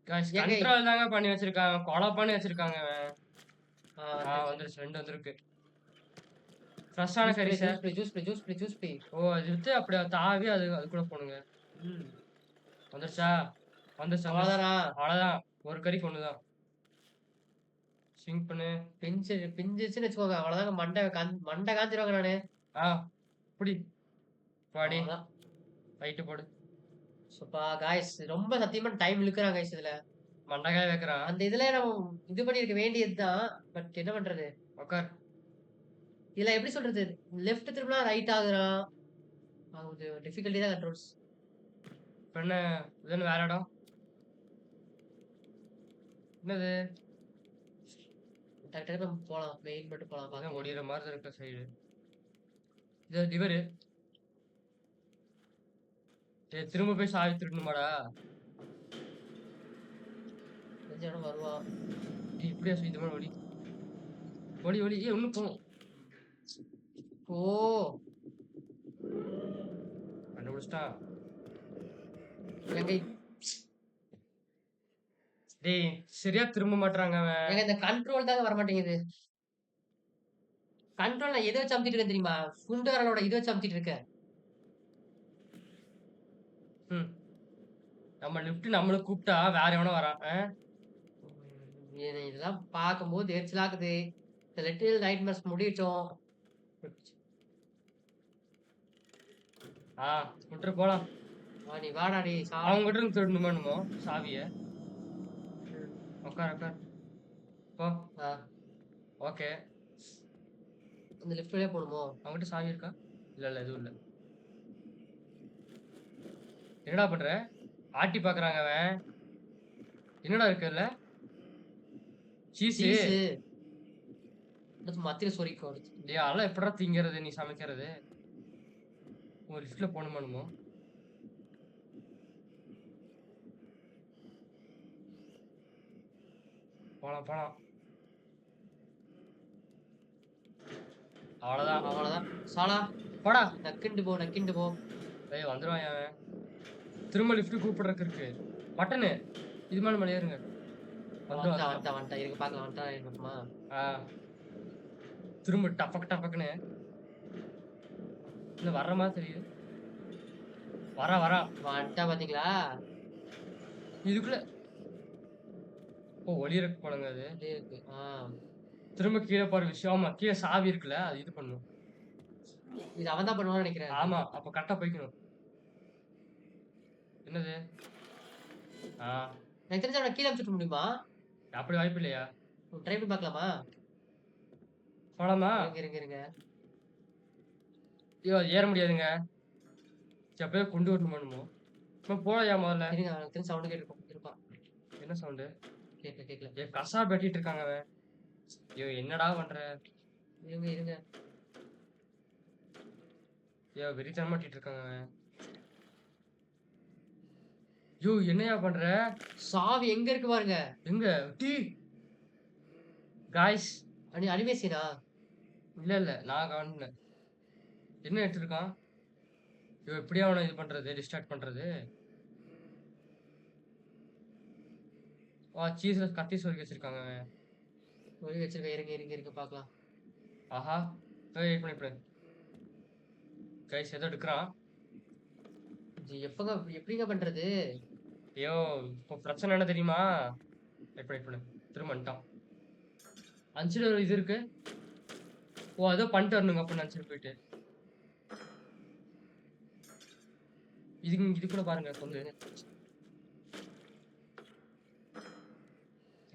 S1: காய்ஸ்
S2: ஏங்க
S1: கண்ட்ரோல் தாங்க பண்ணி வச்சிருக்காங்க. கொலை பண்ணி வச்சிருக்காங்க.
S2: வந்துருச்சு.
S1: வந்துருச்சு. 2 வந்திருக்கு. ஃப்ரெஷ்ஷான
S2: ஜூஸ்
S1: கறி
S2: play
S1: sir.
S2: Juice play juice play juice play juice play.
S1: அது விட்டு அப்படியே தாவி அதுக்குள்ள போணுங்க.
S2: ம்
S1: வந்துருச்சா? வந்துருச்சு வந்துருச்சு.
S2: அவ்வளோதானா?
S1: அவ்வளோதான். ஒரு கறிக்கு ஒண்ணுதான். சிங்க் பண்ணு.
S2: பிஞ்சிச்சுன்னு வச்சுக்கோங்க. அவ்வளோதாங்க. மண்டை காஞ்சிருவாங்க நானு.
S1: ஆ புடி. பாடி.
S2: அவ்வளோதான்.
S1: ரைட்டு போடு.
S2: சூப்பா காய்ஸ் ரொம்ப சத்தியமா டைம் இழுக்குறாங்க guys இதுல.
S1: மண்டைக்காய வைக்கிறான்.
S2: அந்த இதுல நம்ம இது பண்ணியிருக்க வேண்டியதுதான். பட் என்ன பண்றது?
S1: உக்கார்.
S2: இதுல எப்படி சொல்றது? லெஃப்ட் திரும்பினா ரைட் ஆகுறான். கொஞ்சம் டிஃபிகல்ட்டி தான் கண்ட்ரோல்ஸ்.
S1: இப்ப என்ன? இது என்ன வேற இடம்? என்னது?
S2: டக்கு டக்குனு நம்ம போலாம். மெயின் மட்டும் போலாம்
S1: என்ன
S2: பார்க்கலாம்.
S1: ஒடியிற மாதிரி இருக்க சைடு. இது லிவரு. ஏய் திரும்ப போய் சாவி திருடணுமாடா?
S2: தெரிஞ்ச இடம் வருவான்.
S1: டேய் இப்படியா இது மாதிரி ஒடி. ஒடி ஒடி. ஏய் இன்னும் போணும்.
S2: ஓ!
S1: கண்டுபிடிச்சிட்டான்.
S2: ஏங்க
S1: டேய் சரியா திரும்ப மாட்றாங்க அவன்.
S2: ஏங்க இந்த கண்ட்ரோல் தாங்க வரமாட்டேங்குது. கண்ட்ரோல் நான் எத வச்சு அமுத்திட்டு இருக்கேன் தெரியுமா? சுண்டு விரலோட இத வச்சு அமுத்திட்டு இருக்கேன்.
S1: ம். நம்ம லிஃப்ட் நம்மள கூப்பிட்டா வேற எவனோ வரான்.
S2: இதெல்லாம் பார்க்கும்போது எரிச்சலாக்குது. இந்த லிட்டில் நைட்மேர்ஸ் முடியட்டும்.
S1: விட்டுரு போலாம்.
S2: நீ வாடா டேய்
S1: அவங்க கிட்ட இருந்து திருடணுமா என்னமோ சாவிய. உட்கார் உட்கார். போ. ஓகே.
S2: இந்த லிஃப்ட் வழியா போணுமோ?
S1: அவங்ககிட்ட சாவி இருக்கா? இல்ல இல்ல எதுவும் இல்ல. என்னடா பண்ற? ஆட்டி பாக்குறாங்க அவன். என்னடா இருக்குல்ல? சீஸு.
S2: மத்தியில சொரிக்கும் அடுத்து.
S1: டேய் அதெல்லாம் எப்படா திங்கிறது நீ சமைக்கிறது? ஒரு லிஃப்ட்ல போகணுமா என்னமோ? போலாம் போலாம். அவ்வளவுதான்.
S2: அவ்வளவுதான். சாலா
S1: போடா.
S2: நக்கிண்டு போ நக்கிண்டு போ.
S1: டேய் வந்துருவான் அவன். திரும்ப லிஃப்ட் கூப்பிடுறதுக்கு இருக்கு. பட்டனு. இது மேல ஏறுங்க.
S2: வந்துட்டான் இருங்க பார்க்கலாம் வந்துட்டான்.
S1: திரும்ப டபக்குன்னு இல்ல வர்ற மாதிரி தெரியுது. வரா
S2: வந்துட்டா பாத்தீங்களா?
S1: இதுக்குள்ள ஒளி இருக்கு போலங்க அது.
S2: இருக்கு.
S1: திரும்ப கீழே போற விஷயம். ஆமா கீழே சாவி இருக்குல்ல அது இது பண்ணும்.
S2: இது அவன் தான் பண்ணுவான்னு நினைக்கிறேன்.
S1: ஆமா அப்ப கரெக்டா போய்க்கணும். என்னது?
S2: எனக்கு தெரிஞ்ச அவனை கீழே அனுப்பிச்சுட முடியுமா?
S1: அப்படி வாய்ப்பு இல்லையா?
S2: ட்ரை பண்ணி பார்க்கலாமா?
S1: போலாமா?
S2: இருங்க.
S1: ஐயோ ஏற முடியாதுங்க. எப்பயோ கொண்டு வரணுமானுமோ. போலையா முதல்ல?
S2: இருங்க அவனுக்கு தெரிஞ்ச சவுண்டு கேட்டு இருப்பான்.
S1: என்ன சவுண்டு?
S2: கேட்கல.
S1: ஏ கசா வெட்டிட்டு இருக்காங்க அவன். ஐயோ என்னடா பண்ற?
S2: இருங்க.
S1: ஐயோ வெறித்தனமா மாட்டிட்டு இருக்காங்க அவன். ஐயோ என்னையா பண்ற?
S2: சாவி எங்க இருக்கு பாருங்க.
S1: எங்க? டீ காய்ஸ்
S2: அனிமேஷனா?
S1: இல்ல நான் காணல. என்ன எடுத்துருக்கான்? ஐயோ எப்படியா அவனை இது பண்றது டிஸ்ட்ராக்ட் பண்றது? சீஸ்ல கத்தி சொருகி வச்சிருக்காங்க அவன்.
S2: சொருகி வச்சிருக்க. இருங்க பார்க்கலாம்.
S1: ஆஹா வெயிட் பண்ணு. கைஸ் ஏதோ எடுக்கிறான்.
S2: எப்படிங்க பண்றது?
S1: ஐயோ இப்போ பிரச்சனை என்ன தெரியுமா? வெயிட் பண்ணு. திரும்ப வந்துட்டான். அஞ்சுல ஒரு இது இருக்கு. அதோ பண்ணிட்டு வரணுங்க அப்ப நினைச்சிட்டு போயிட்டு. இது கூட பாருங்க கொஞ்சம்.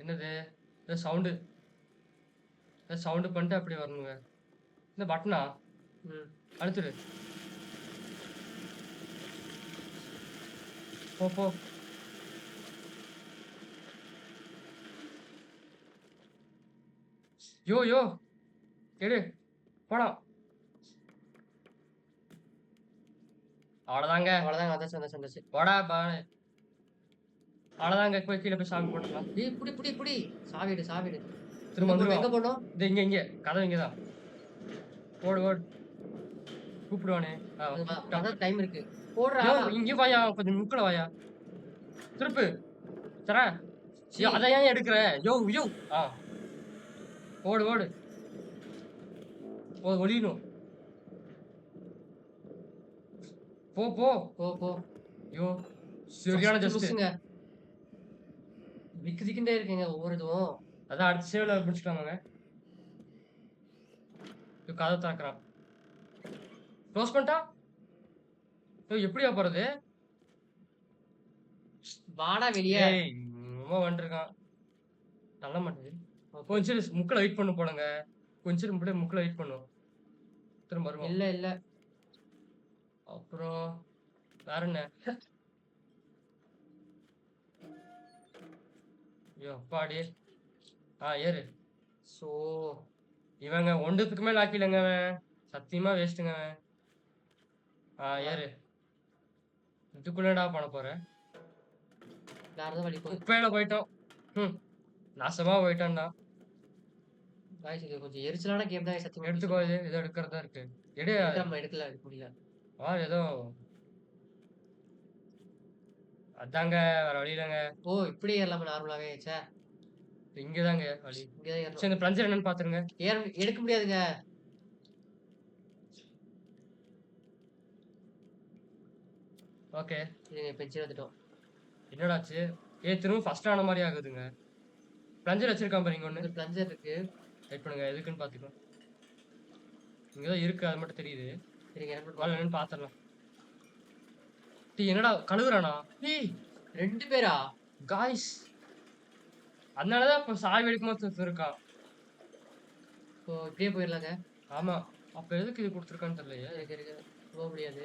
S1: என்னது? சவுண்டு பண்ணிட்டு அப்படியே வரணுங்க. இந்த பட்டனா அழுத்துடு. போ யோ எடு போலாம். அவ்வளவுதாங்க
S2: வந்துச்சு.
S1: போடா அவ்வளவுதாங்க போய் கீழே போய் சாமி போட்டுக்கலாம்.
S2: புடி சாவிடு
S1: திரும்ப வந்துருவோம்.
S2: எங்க போனோம்?
S1: இங்க கதவு இங்கதான். ஓடு கூப்பிடுவானே.
S2: டைம் இருக்கு. போடுறா.
S1: இங்க வாயா கொஞ்சம் முக்குல வாயா. திருப்பு தரேன். அதை ஏன் எடுக்கிற? யோ ஓடு ஒளியணும். போ யோ சரியான ஜஸ்ட்ங்க.
S2: திக்கிண்டே இருக்கீங்க ஒவ்வொரு இதுவும்.
S1: அதான் அடுத்த சேவ்ல முடிச்சுக்கலாமாங்க. கதை திறக்கிறான். க்ளோஸ் பண்ணிட்டா எப்படியா போறது?
S2: வாடா வெளியே.
S1: ரொம்ப வந்துருக்கான். நல்ல மாட்டேது. கொஞ்சம் முக்கில் வெயிட் பண்ணு போலங்க. கொஞ்சம் முக்கில் வெயிட் பண்ணும். திரும்ப வருவோம்.
S2: இல்ல
S1: அப்புறம் வேற என்ன? ஐயோ அப்பாடி! ஏறு.
S2: ஸோ
S1: இவங்க ஒன்றுத்துக்குமே லாக்கி இல்லங்க அவன். சத்தியமா வேஸ்ட்டுங்க அவன். ஏறு. இதுக்குள்ள என்னடா பண்ண போற?
S2: வேற ஏதோ வழி போகுது.
S1: குப்பையில போயிட்டோம். ம். நாசமா போயிட்டோம்டா.
S2: காய்ஸ் இது கொஞ்சம் எரிச்சலான கேம் தான் சத்தியமா
S1: எடுத்துக்கோ இது. ஏதோ எடுக்கிறதா இருக்கு. எடு.
S2: எடுக்க முடியல.
S1: ஏதோ அதாங்க வேற வழி இல்லங்க.
S2: ஓ இப்படி ஏறலாமா நார்மலாவே? ச்சே
S1: இங்கதாங்க வழி.
S2: இங்கதான்
S1: சரி
S2: ஏறணும்.
S1: இந்த பிளஞ்சர் என்னன்னு பாத்துருங்க.
S2: எடுக்க முடியாதுங்க.
S1: ஓகே.
S2: இருங்க பென்சில் எடுத்துட்டோம்.
S1: என்னடாச்சு? திரும்ப ஃபர்ஸ்ட் ஆன மாரி ஆகுதுங்க. பிளஞ்சர் வச்சிருக்கான் பாருங்க ஒண்ணு.
S2: இங்க பிளஞ்சர் இருக்கு.
S1: வெயிட் பண்ணுங்க. எதுக்குன்னு பாத்துக்கோ. இங்கதான் இருக்கு. அது மட்டும் தெரியுது.
S2: சரிங்க எனக்கு
S1: வாங்க என்னன்னு பாத்துடலாம். என்னடா கழுவுறானா?
S2: ஏய் 2 பேரா?
S1: காய்ஸ். அதனாலதான் இப்ப சாவி எடுக்கும்போது இருக்கான்.
S2: ஓ இப்படியே போயிடலாங்க.
S1: ஆமா. அப்ப எதுக்கு இது கொடுத்துருக்கான்னு தெரியலையே.
S2: இருக்கு போக முடியாது.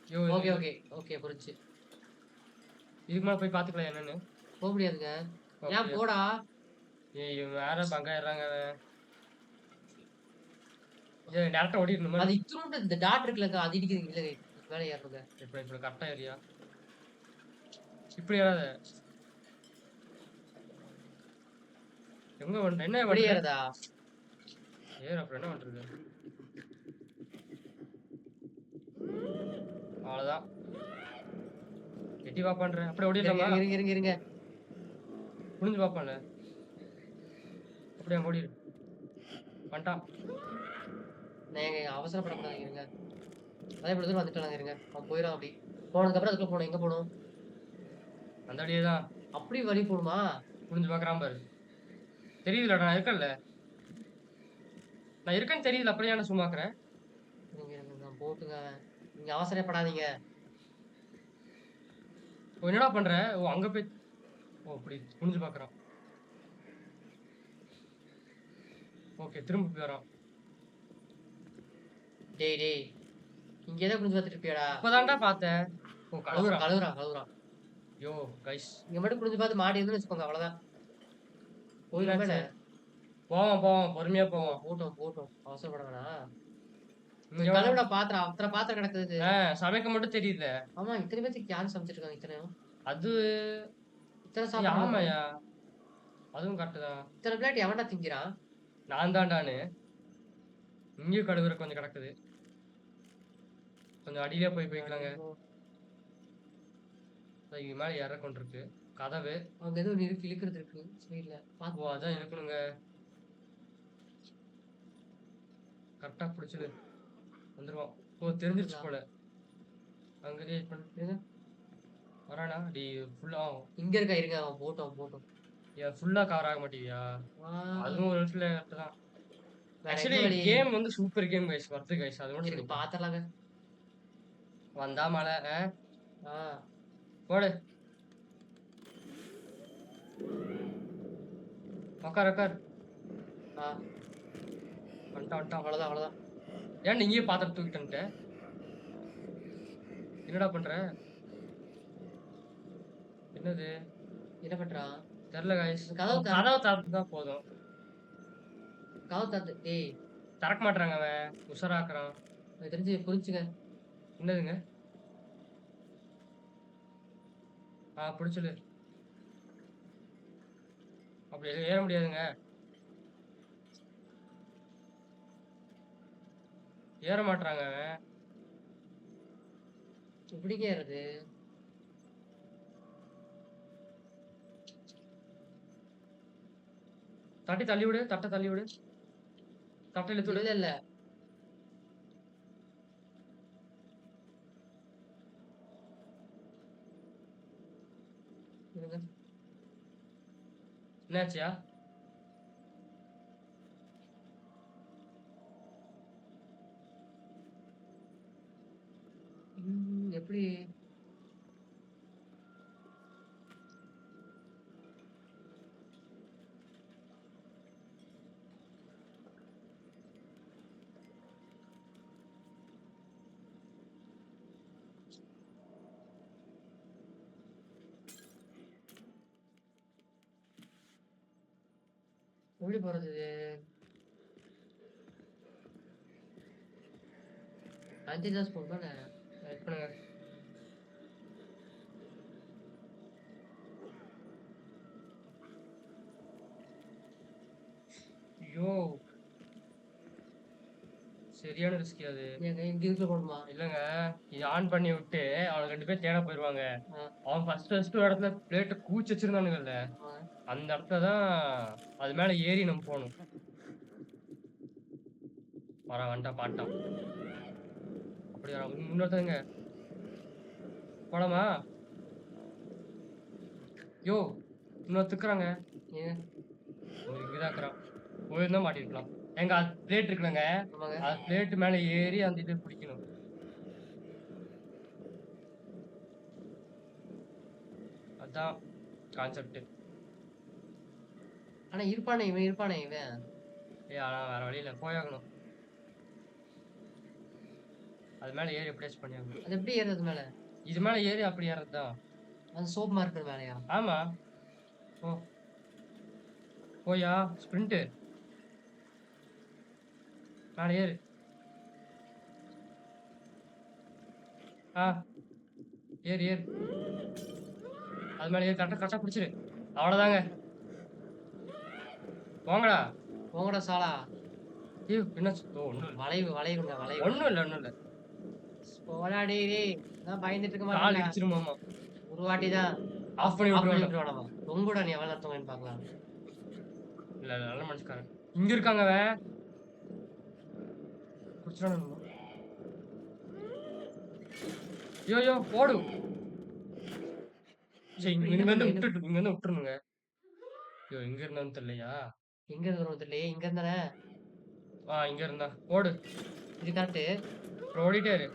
S1: ஐயோ,
S2: ஓகே ஓகே ஓகே புரிஞ்சு.
S1: இதுக்கு மேல போய் பாத்துக்கலாம் என்னன்னு.
S2: போக முடியாதுங்க. ஏன்
S1: அப்படியா?
S2: போடா.
S1: இவன் வேற பங்காயிடுறாங்க அவன். டேரக்டா ஓடிடணுமா?
S2: அது இத்துணூண்டு இந்த டாட் இருக்குல்லங்க அது இடிக்குது இல்ல மேல ஏறணுங்க.
S1: இப்ப கரெக்டா ஏரியா. இப்படி ஏறாத. எங்க என்ன
S2: இப்படி
S1: பண்ற?
S2: ஏறதா?
S1: அப்புறம் என்ன பண்றது? அவ்வளவுதான். எட்டி பாப்பான்ற. அப்படியே ஓடிடலாமா?
S2: இருங்க இருங்க இருங்க.
S1: புரிஞ்சு பாப்பான்ல. அப்படியே ஓடிடு. வந்துட்டான்.
S2: நான் அவசரப்படக்கூடாது இருங்க. அதே இப்படி தூரம் வந்துட்டாங்க இருங்க. அவன் போயிடும் அப்படி. போனதுக்கு அப்புறம் அதுக்குள்ள போகணும். எங்க போகணும்?
S1: அந்த வழியே தான்.
S2: அப்படி வழி போகணுமா?
S1: புரிஞ்சு பாக்குறான் பாரு. தெரியுதுலடா நான் இருக்கேன்ல. நான் இருக்கேன்னு தெரியுதுல அப்படியே என்ன சும்மாக்குறேன்.
S2: நான் போட்டுங்க. நீங்க அவசரப்படாதீங்க.
S1: என்னடா பண்ற? அங்க போய் அப்படி புரிஞ்சு பாக்குறான். ஓகே திரும்ப போய் வரான்.
S2: டேய் டேய் இங்க எதை புரிஞ்சு பார்த்துட்டு இருப்பியாடா?
S1: இப்பதான்டா பார்த்தேன்.
S2: கழுவுறான்.
S1: யோ கைஸ்.
S2: இங்க மட்டும் புரிஞ்சு பார்த்து மாடி இருந்து வச்சுக்கோங்க அவ்வளவுதான். போயிடுமே.
S1: போவோம் பொறுமையா போவோம்.
S2: போட்டோம் அவசரப்பட வேணாம். கழுவுடா பாத்திரம் அத்தனை பாத்திரம் கிடக்குது.
S1: சமைக்க மட்டும் தெரியுது.
S2: ஆமா இத்தனை பேத்துக்கு யாரு சமைச்சிருக்காங்க இத்தனையும்?
S1: அது
S2: இத்தனை சாப்பிட.
S1: ஆமாயா அதுவும் கரெக்ட் தான்.
S2: இத்தனை பிளேட் எவன்டா திங்கிறான்?
S1: நான் தான்டானு. இங்கேயும் கழுவுற கொஞ்சம் கிடக்குது. கொஞ்சம் அடியிலே போய்க்கலாங்க. இது மேல ஏற கொண்டிருக்கு கதவு.
S2: அங்க ஏதோ இருக்கு இழுக்கிறது இருக்கு சைடுல.
S1: அதான் இருக்கணுங்க. கரெக்டா பிடிச்சிடு வந்துருவோம். தெரிஞ்சிருச்சு போல. அங்கே வரானா? ஃபுல்லா
S2: இங்க இருக்கா இருங்க. அவன் போட்டோம்.
S1: ஃபுல்லா கவர் ஆக மாட்டேங்கியா? அதுவும் ஒரு இடத்துல தான். ஆக்சுவலி கேம் வந்து super game guys. Worth guys. அது மட்டும்
S2: இருக்கு பாத்தறலாங்க.
S1: வந்தா மழை. போடு. உக்கார். வந்துட்டான்.
S2: அவ்வளவுதான்.
S1: ஏன் நீங்க பாத்திரம் தூக்கிட்டு என்னடா பண்ற? என்னது?
S2: என்ன பண்றான்?
S1: தெரியல கைஸ்.
S2: கதவு
S1: திறந்தா போதும்.
S2: கதவு திறந்து. டேய்
S1: திறக்க மாட்டாங்க அவன். உஷாராக்குறான்.
S2: எனக்கு தெரிஞ்சு புரிஞ்சுங்க.
S1: என்னதுங்க? பிடிச்சது. அப்படி ஏற முடியாதுங்க. ஏற மாட்டாங்க அவன்.
S2: இப்படிங்க ஏறுது.
S1: தள்ளி விடு. தட்டையில துடு.
S2: இல்ல
S1: என்னாச்சியா?
S2: எப்படி? எப்படி போறது இது? 5 தான் ஸ்பூன் தானே?
S1: வெயிட் பண்ணுங்க. ஐயோ! சரியான ரிஸ்க் அது.
S2: ஏங்க இங்க இதுக்குள்ள போடணுமா?
S1: இல்லங்க. இது ஆன் பண்ணி விட்டு அவனுங்க 2 பேரும் தேட போயிருவாங்க.
S2: ஆ,
S1: அவன் ஃபர்ஸ்ட் ஒரு இடத்துல பிளேட்ட குவிச்சு வச்சிருந்தானுங்கல்ல.
S2: ஆ.
S1: அந்த இடத்துல தான் அது மேல ஏறி நம்ம போணும். வந்துட்டான் பாட்டான். அப்படியா இன்னொருத்தங்க போலாமா? யோ! இன்னொருத்தருக்குறாங்க.
S2: ஏன்?
S1: இங்கதான் இருக்கிறான். போயிருந்தா மாட்டிருக்கலாம். ஏங்க அது பிளேட் இருக்குல்லங்க.
S2: ஆமாங்க.
S1: அது பிளேட் மேல ஏறி அந்த இத பிடிக்கணும். அதான் கான்செப்ட்.
S2: ஆனா இருப்பானே இவன்.
S1: ஆனா வேற வழி இல்ல. போயாகணும். அது மேல ஏறி எப்படியாச்சும் பண்ணியாகணும்.
S2: அது எப்படி ஏறுறது மேல?
S1: இது மேல ஏறி அப்படி ஏறதுதான்.
S2: அந்த சோப் மார்க்கர் மேலயா?
S1: ஆமா. போ. போயா ஸ்பிரிண்ட். மேல ஏறு. ஆ ஏறு ஏறு. அது மேல ஏறி கரெக்டா பிடிச்சிரு. அவ்வளவுதாங்க. போங்கடா.
S2: போங்கடா சாலா.
S1: ஐயோ என்னாச்சு? ஒண்ணும் இல்ல.
S2: வளைவுங்க வளைவு.
S1: ஒண்ணும் இல்ல.
S2: போடா டேய். நான் பயந்துட்டு இருக்க
S1: கால்
S2: மாட்டேன்டா.
S1: இடிச்சிருமாமா.
S2: ஒரு வாட்டி தான்
S1: ஆஃப் பண்ணி விட்டுருவாங்க.
S2: விட்டுருவானமா. தொங்குடா நீ எவ்வளவு நேரம் தொங்குன்னு பார்க்கலாம்.
S1: இல்ல நல்ல மனுஷக்காரன். இங்க இருக்காங்க அவன். குடிச்சிடானுங்க. யோ போடு. சரி இங்க வந்து விட்டுருணுங்க. ஐயோ எங்க இருந்தான்னு தெரியலையா?
S2: எங்க இருக்கிறோம் தெரியலையே. இங்க இருந்தானே.
S1: இங்க இருந்தா ஓடு.
S2: இது கரெக்ட்.
S1: ஓடிட்டே இரு.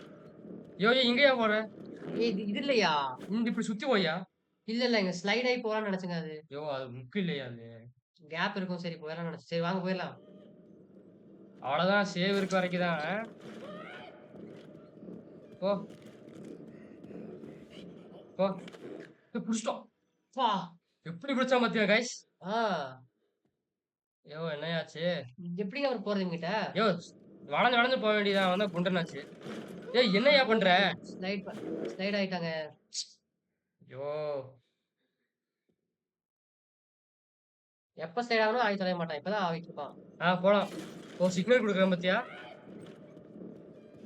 S1: இங்க ஏன் போற?
S2: ஏய் இது இல்லையா?
S1: இப்படி சுத்தி போயா?
S2: இல்ல இங்க ஸ்லைட் ஆகி போலாம்னு நினைச்சேங்க அது.
S1: அது முக்கு இல்லையா அது?
S2: கேப் இருக்கும். சரி போயிடலாம் நினைச்சேன். சரி வாங்க போயிடலாம்.
S1: அவ்வளவுதான் சேவ் இருக்க வரைக்கும் தான். போ போ. புடிச்சிட்டோம்.
S2: பா.
S1: எப்படி பிடிச்சா பாத்தியா கைஸ்?
S2: ஆ.
S1: என்னையாச்சு?
S2: எப்படிங்க அவர் போறது இவங்கிட்ட?
S1: வளைஞ்சு போக வேண்டியதான். வந்தா குண்டனாச்சு. என்னையா பண்ற?
S2: ஸ்லைட் ஆயிட்டாங்க.
S1: ஐயோ
S2: எப்ப ஸ்லைட் ஆகணும் ஆகி தொலைய மாட்டான். இப்பதான் ஆகிட்டு இருப்பான்.
S1: போலாம். சிக்னல் கொடுக்குறேன் பாத்தியா?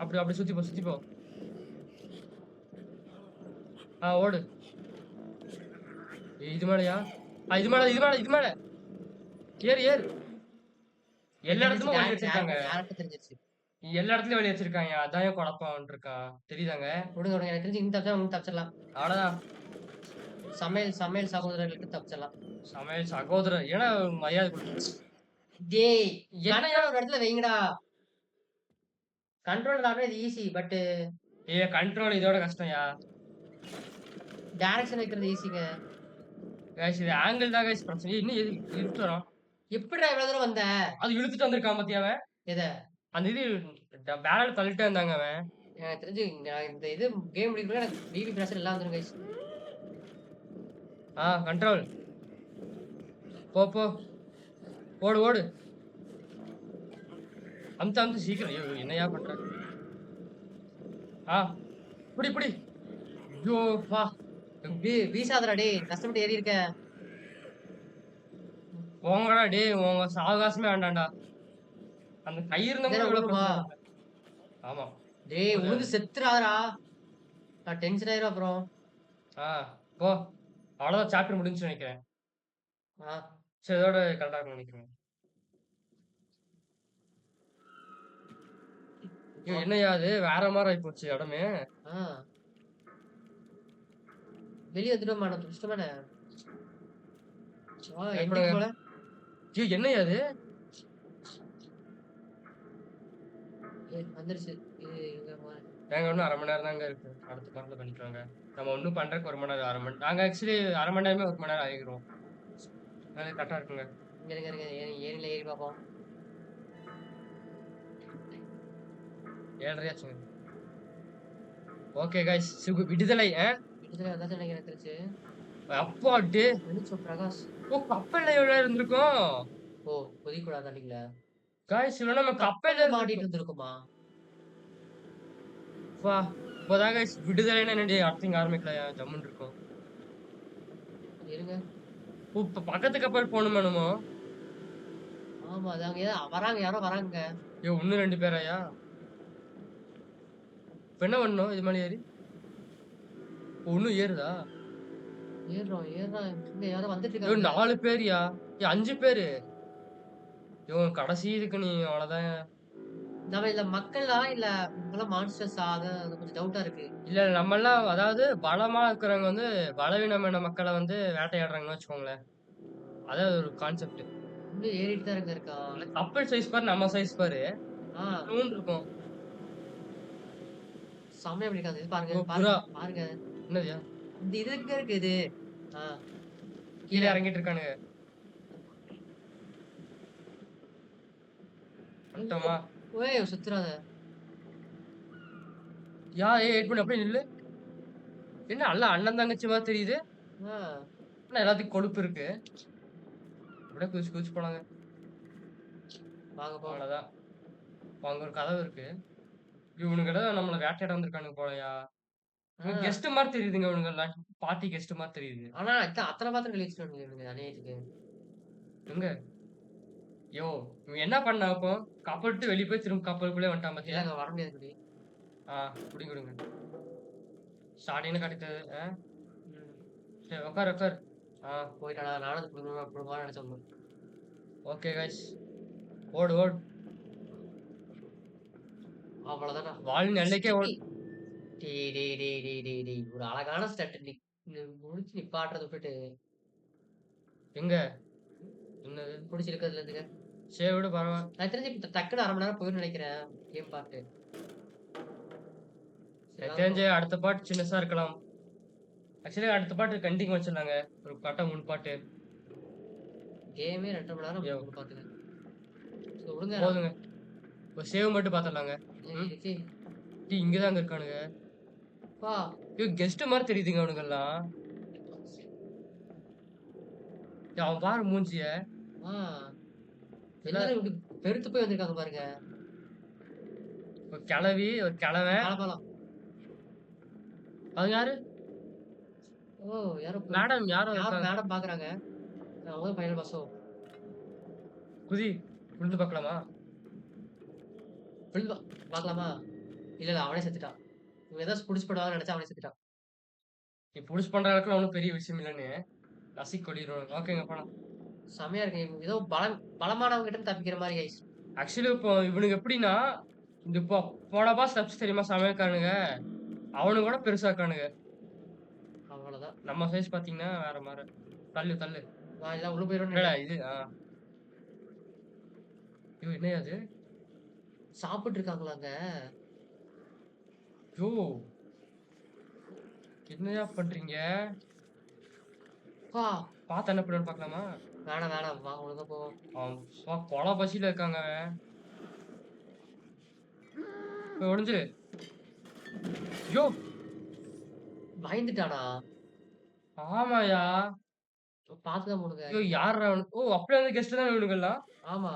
S1: அப்படி சுத்தி போ. ஓடு. இது மேலயா? இது மேல ஏறு. எல்லா இடத்துலயும் வழி வச்சிருக்காங்க. எல்லா இடத்துலயும் வழி வச்சிருக்காங்க. அதான் குழப்பம் இருக்கான். தெரியுதாங்க?
S2: விடுங்க எனக்கு தெரிஞ்சு இந்த தப்பிச்சிடலாம்.
S1: அவ்வளவுதான்.
S2: சமையல் சகோதரர்களுக்கு தப்பிச்சிடலாம்.
S1: சமையல் சகோதரர் ஏன்னா மரியாதை கொடுத்து.
S2: டேய் என்னையா ஒரு இடத்துல வைங்கடா. கண்ட்ரோல் ஆடுறது இது ஈஸி. பட்
S1: கண்ட்ரோல் இதோட கஷ்டம்யா.
S2: டைரக்ஷன் வைக்கிறது ஈஸிங்க.
S1: கைஸ் இது ஆங்கிள் தான் கைஸ் பிரச்சனை. இன்னும் இழுத்து வரோம்.
S2: எப்படிடா இவ்வளவு தூரம் வந்த?
S1: அது இழுத்துட்டு வந்திருக்கான் பாத்தியா அவன்?
S2: எதை?
S1: அந்த இது பேரல் தள்ளிட்டே இருந்தாங்க அவன்.
S2: எனக்கு தெரிஞ்சு இந்த இது கேம் முடிக்கிறப்ப எனக்கு பிபி பிரஷர் எல்லாம் வந்துரும் கைஸ்.
S1: கண்ட்ரோல். போ. ஓடு. அமுத்து சீக்கிரம். என்னையா பண்ற? புடி. ஐயோ பா.
S2: வீசாதடா டேய். கஷ்டப்பட்டு ஏறி இருக்க.
S1: போங்கடா டேய். உங்க சாவகாசமே வேண்டாம்டா. அந்த கயிறு இருந்தவங்க. ஆமா.
S2: டேய் உழுந்து செத்துறாதடா. நான் டென்ஷன் ஆயிரும் அப்புறம்.
S1: போ. அவ்வளவுதான் சாப்டர் முடிஞ்சுன்னு நினைக்கிறேன். சரி இதோட கரெக்டா இருக்கும்னு நினைக்கிறேன். என்னையா அது வேற மாதிரி ஆயி போச்சு இடமே.
S2: வெளியே வந்துடும் மாட்டோம். துஷ்டமான
S1: என்னையா அது?
S2: வந்துருச்சு.
S1: நாங்க இன்னும் 1/2 மணி நேரம் தாங்க இருக்கு. அடுத்த பார்ட்ல பண்ணிக்கலாங்க. நம்ம ஒன்னும் பண்றதுக்கு 1 மணி நேரம் 1/2 மணி. நாங்க ஆக்சுவலி 1/2 மணி நேரமே 1 மணி நேரம் ஆகிக்கிறோம். கரெக்டா இருக்குங்க.
S2: இருங்க ஏறில ஏறி பார்ப்போம்.
S1: 7:30 ஆச்சுங்க. ஓகே गाइस விடுதலை.
S2: விடுதலை அதான் நினைக்கிறேன்.
S1: அப்பாடி
S2: வெளிச்சம் பிரகாஷ்.
S1: கப்பல்ல எவ்வளவு இருந்திருக்கும்?
S2: ஓ! குதிக்கக்கூடாது தண்ணிக்குள்ள.
S1: காய்ஸ் இல்லன்னா நம்ம கப்பல்ல
S2: கப்பல்ல மாட்டிட்டு
S1: இருந்திருப்போம்.
S2: இருந்திருக்குமா?
S1: அப்பா! இப்பதான் காய்ஸ் விடுதலைன்னா என்னடி அடுத்து இங்க ஆரம்பிக்கலையா? ஜம்முன்னு இருக்கும்.
S2: இருங்க.
S1: ஓ! இப்ப பக்கத்து கப்பல் போணுமா நம்ம?
S2: ஆமா. அது அங்க வராங்க. யாரோ வராங்க.
S1: இன்னும் 2 பேராயா? இப்ப என்ன பண்ணணும்? இது மேல ஏறி? இன்னும் ஏறுதா?
S2: ஏறுறோம், ஏறுறோம். இங்க யாரோ வந்துட்டு இருக்காங்க.
S1: 4 பேருயா? 5 பேரு. கடைசி இதுக்கு நீ அவ்வளோதான்.
S2: நம்ம இதுல மக்களா? இல்ல இவங்கலாம் மான்ஸ்டர்ஸா? அது கொஞ்சம் டவுட்டா இருக்கு.
S1: இல்ல நம்மலாம் அதாவது பலமா இருக்கிறவங்க வந்து பலவீனமான மக்கள வந்து வேட்டையாடுறாங்கன்னு வச்சுக்கோங்களேன். அதான் ஒரு கான்செப்ட்.
S2: இன்னும் ஏறிட்டு தான் இருக்கான்.
S1: இல்ல கப்பல் சைஸ் பாரு, நம்ம சைஸ் பாரு.
S2: ஆ
S1: இத்துணூண்டு இருக்கும்.
S2: செம்மையா பண்ணியிருக்காங்க. இது பாருங்க,
S1: ஓ!
S2: இது
S1: புறா.
S2: பாருங்க, பாருங்க.
S1: என்னதுயா?
S2: இது எங்க இருக்கு இது? ஆ
S1: கீழ
S2: கீழ.
S1: இறங்கிட்டு இருக்கானுங்க.
S2: ஐயோ!
S1: வந்துட்டோமா?
S2: ஏய் சுத்துறாத.
S1: வெயிட் பண்ணு அப்படியே நில்லு. என்ன எல்லாம் அண்ணன் தங்கச்சி மாரி தெரியுது.
S2: ஆ
S1: ஆனா எல்லாத்துக்கும் கொழுப்பு இருக்கு. அப்படியே குதிச்சு குதிச்சு போலாங்க.
S2: வாங்க போலாம்.
S1: அவ்வளோதான். அங்க ஒரு கதவு இருக்கு. இவனுங்கலாம் நம்மள வேட்டையாட வந்திருக்கானுங்க போலயா?
S2: ஆ
S1: இவன் கெஸ்ட் மாரி தெரியுதுங்க இவனுங்கலாம். பார்ட்டி கெஸ்ட் மாரி தெரியுது.
S2: ஆனா அத்தன பாத்திரம் கழுவி வச்சுட்டானுங்க இவனுங்க அநியாயத்துக்கு.
S1: எங்க? இவன் என்ன பண்ணான் அப்போ? கப்பல் விட்டு வெளிய போய் திரும்ப கப்பலுக்குள்ளே வந்துட்டான் பாத்தியா?
S2: இல்லங்க வர முடியாது இப்படி.
S1: ஆ குடுங்க, குடுங்க. ஸ்டார்டிங்ல கிடைத்தது.
S2: ம்.
S1: சரி உட்காரு, உட்காரு. ஆ
S2: போயிட்டானா? நானும் அது குடுக்கணும்னு நெனச்சேன்.
S1: Okay guys. ஓடு, ஓடு.
S2: அவ்வளோதான்டா.
S1: வாளின் எல்லைக்கே ஓடு.
S2: டேய், டேய், டேய், டேய், டேய், டேய். ஒரு அழகான ஸ்டண்ட் முடிச்சு நிப்பாட்டுறத விட்டுட்டு,
S1: எங்க? என்னது?
S2: புடிச்சு இழுக்கிறதுல இருந்துங்க.
S1: சரி விடு பரவால்ல.
S2: எனக்கு தெரிஞ்சு இப்ப டக்குனு 1/2 மணி நேரம் போயிரும்னு நெனைக்கிறேன். Game part. சரி
S1: எனக்கு
S2: வாங்க
S1: தெரிஞ்சு
S2: போலாம்.
S1: அடுத்த பார்ட் சின்னசா இருக்கலாம். ஆக்சுவலி அடுத்த பார்ட் கண்டினியூ வச்சிடலாங்க. ஒரு கரெக்ட்டா 3 பார்ட்.
S2: கேமே 2 1/2 மணி நேரம்
S1: யோ
S2: போகுது பாத்துக்க. சரி விடுங்க.
S1: போதுங்க. ஒரு சேவ் மட்டும் பாத்துடலாங்க. ம்.
S2: எனக்கு
S1: இங்க தாங்க இருக்கானுங்க.
S2: அப்பா
S1: கெஸ்ட் மாரி தெரியுதுங்க அவனுங்கலாம். அவன் பாரு மூஞ்சிய.
S2: ஆ
S1: எல்லாம்
S2: எல்லாரும் இப்படி பெருத்து போய் வந்திருக்காங்க பாருங்க.
S1: ஒரு கிழவி, ஒரு கிழவன்.
S2: பழம்.
S1: அது யாரு?
S2: ஓ! யாரோ
S1: மேடம் யாரோ
S2: யார்
S1: இருக்காங்க.
S2: மேடம் பாக்குறாங்க. அவங்க தான் ஃபைனல் பாஸோ.
S1: குதி. விழுந்து பார்க்கலாமா?
S2: விழுந்தா பாக்கலாமா? இல்ல அவனே செத்துட்டான். இவங்க ஏதாச்சும் புடிச்சு போடுவாங்கன்னு நெனச்சா அவனே செத்துட்டான்.
S1: நீ புடிச்சு பண்ற அளவுக்குலாம் ஒண்ணும் பெரிய விஷயம் இல்லன்னு. நசுக்கி கொட்டிருவானுங்க. ஓகேங்க போலாம்.
S2: செமையா இருக்கு. இவங்க ஏதோ பலமானவங்க கிட்ட இருந்து தப்பிக்கிற மாரி கைஸ்.
S1: ஆக்சுவலி இப்போ இவனுங்க எப்படின்னா, இந்த போன பாஸ் ஸ்டெப்ஸ் தெரியுமா சமையல்காரனுங்க? அவனுங்க கூட பெருசா இருக்கானுங்க.
S2: அவ்வளோதான்.
S1: நம்ம சைஸ் பார்த்தீங்கன்னா வேற மாரி. தள்ளு, தள்ளு.
S2: நான் எல்லாம் உள்ள போயிருவேன்னு
S1: என்னடா
S2: நெனைக்கிறேன்.
S1: இது? என்னய்யா இது?
S2: சாப்பிட்டு இருக்காங்களாங்க.
S1: யோ! என்னய்யா பண்றீங்க?
S2: அப்பா!
S1: பார்த்து என்ன பண்ணுவான்னு பார்க்கலாமா?
S2: வேணாம், வேணாம். வா ஒழுங்கா போவோம்.
S1: அவன் கொலை பசியில இருக்காங்க அவன். போய் ஒளிஞ்சிரு. யோ!
S2: பயந்துட்டானா?
S1: ஆமாய்யா.
S2: பாத்து தான் போணுங்க.
S1: யார்றா அவனு? அப்படியே வந்து கெஸ்ட் தான இவனுங்கலாம்?
S2: ஆமா.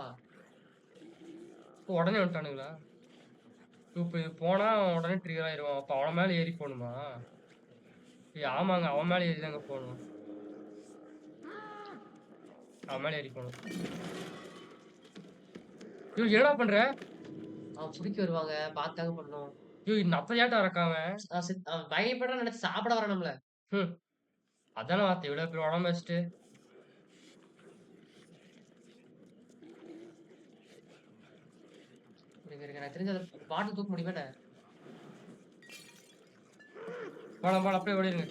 S1: உடனே வந்துட்டானுங்களா? இப்ப இது போனா உடனே ட்ரிகர் ஆயிருவான். அப்ப அவன் மேல ஏறி போணுமா? ஆமாங்க. அவன் மேல ஏறி தாங்க போணும். அவன் மேல ஏறி போணும். என்னடா பண்ற?
S2: அவன் புடிக்க வருவாங்க. பாத்து தாங்க பண்ணணும்.
S1: நத்தையாட்டம் இருக்கான் அவன்.
S2: அவன் பயப்படுறான்னு நெனச்சு சாப்பிட வரான் நம்மள.
S1: ஹம். அதான வார்த்தை. இவ்வளவு பெரிய உடம்பு வச்சுட்டு.
S2: இருங்க. எனக்கு தெரிஞ்சு அந்த பாட்டில் தூக்க முடியுமா என்ன?
S1: போலாம், போலாம். அப்படியே ஓடிருங்க.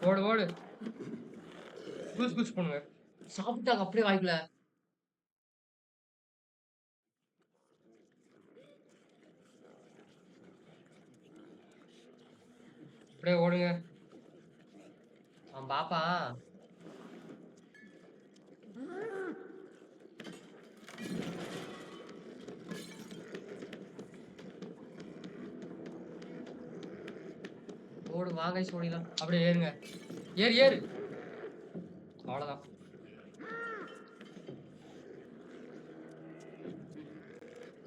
S1: ஓடு, ஓடு. குதிச்சு குதிச்சு போணுங்க.
S2: சாப்பிட்டாங்க அப்படியே வாய்க்குள்ள.
S1: அப்படியே ஓடுங்க.
S2: அவன் பாப்பான். ஓடு வா கைஸ் ஓடிடலாம்.
S1: அப்படியே ஏறுங்க. ஏறு, ஏறு. அவ்வளவுதான்.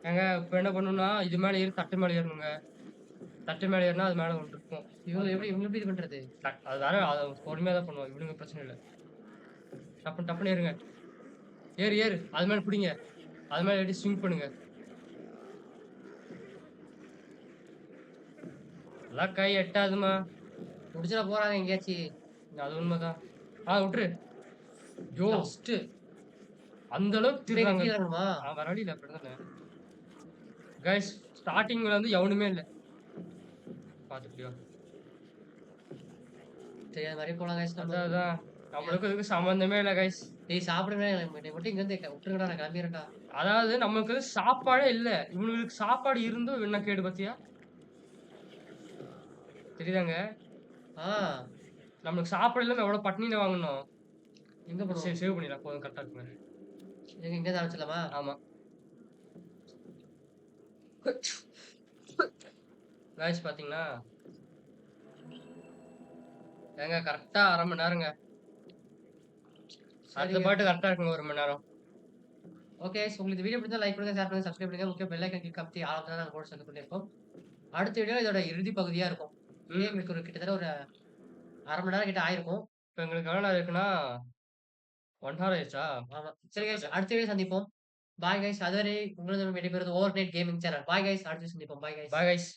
S1: ஏங்க இப்ப என்ன பண்ணணும்னா, இது மேல ஏறி தட்டு மேல ஏறணுங்க. தட்டு மேல ஏறுனா அது மேல ஒண்ணு இருக்கும்.
S2: இவங்க எப்படி இது பண்றது?
S1: அது வேற அத பொறுமையா தான் பண்ணுவோம். இவனுங்க பிரச்சனை இல்ல. டப்புன்னு டப்புன்னு ஏறுங்க. ஏறு, ஏறு. அது மேல புடிங்க. அது மேல ஏறி ஸ்விங் பண்ணுங்க. அதெல்லாம் கை எட்டாதும்மா.
S2: முடிச்சிட போறாங்க எங்கேயாச்சு.
S1: அது உண்மதான். உட்ரு. யோ!
S2: லாஸ்ட்டு.
S1: அந்த அளவுக்கு
S2: இப்ப எங்க
S1: திருறாங்க.
S2: கீழ இறங்கணுமா?
S1: வேற வழி இல்ல. அப்படிதானே. கைஸ் ஸ்டார்ட்டிங்ல வந்து எவனுமே இல்ல. பாத்துட்டியா?
S2: தெரியாத மாரியே போலாம் கைஸ் நம்ம.
S1: அதான், அதான். நம்மளுக்கும் இதுக்கும் சம்மந்தமே இல்ல கைஸ்.
S2: டேய் சாப்பிடுங்க. என்னை மட்டும் இங்க இருந்து விட்டுருங்கடா நான் கிளம்பிடுறேன்டா.
S1: அதாவது நமக்கு வந்து சாப்பாடே இல்ல. இவனுங்களுக்கு சாப்பாடு இருந்தும் என்ன கேடு பாத்தியா? தெரியுதாங்க?
S2: ஆ.
S1: நம்மளுக்கு சாப்பாடு இல்லாம எவ்வளவு பட்னியில வாங்குனோம்.
S2: எங்க
S1: சரி
S2: போணும்?
S1: சேவ் பண்ணிடலாம். போதும் கரெக்ட்டா இருக்குங்க.
S2: எங்க இங்க இருந்து ஆரம்பிச்சிடலாமா?
S1: ஆமா. காய்ஸ் பாத்தீங்களா? ஏங்க கரெக்ட்டா 1/2 மணி நேரங்க. அடுத்த
S2: சரிங்க.
S1: பாட்டு கரெக்ட்டா இருக்குங்க 1 மணி நேரம்.
S2: ஓகே கைஸ் உங்களுக்கு இந்த வீடியோ பிடிச்சா லைக் பண்ணுங்க, ஷேர் பண்ணுங்க, சப்ஸ்கிரைப் பண்ணுங்க. முக்கியம் பெல் ஐகான் கிளிக் அமுத்தி ஆல் ஆப்ஷன் நாங்க போட்டு சேர்ந்து பண்ணியிருக்கோம். அடுத்த வீடியோ இதோட இறுதி பகுதியா இருக்கும். இதே
S1: ம்.
S2: எங்களுக்கு ஒரு கிட்டத்தட்ட ஒரு 1/2 மணி நேரம் கிட்ட ஆயிருக்கும்.
S1: இப்ப எங்களுக்கு எவ்வளவு நேரம் இருக்குன்னா 1 ஹவர் ஆயிருச்சா?
S2: ஆமா. சரி கைஸ் அடுத்த வீடியோ சந்திப்போம். Bye guys. அதுவரை உங்களிடம் விடைபெறுவது over night gaming channel. Bye guys. அடுத்து சந்திப்போம். Bye guys.
S1: Bye guys.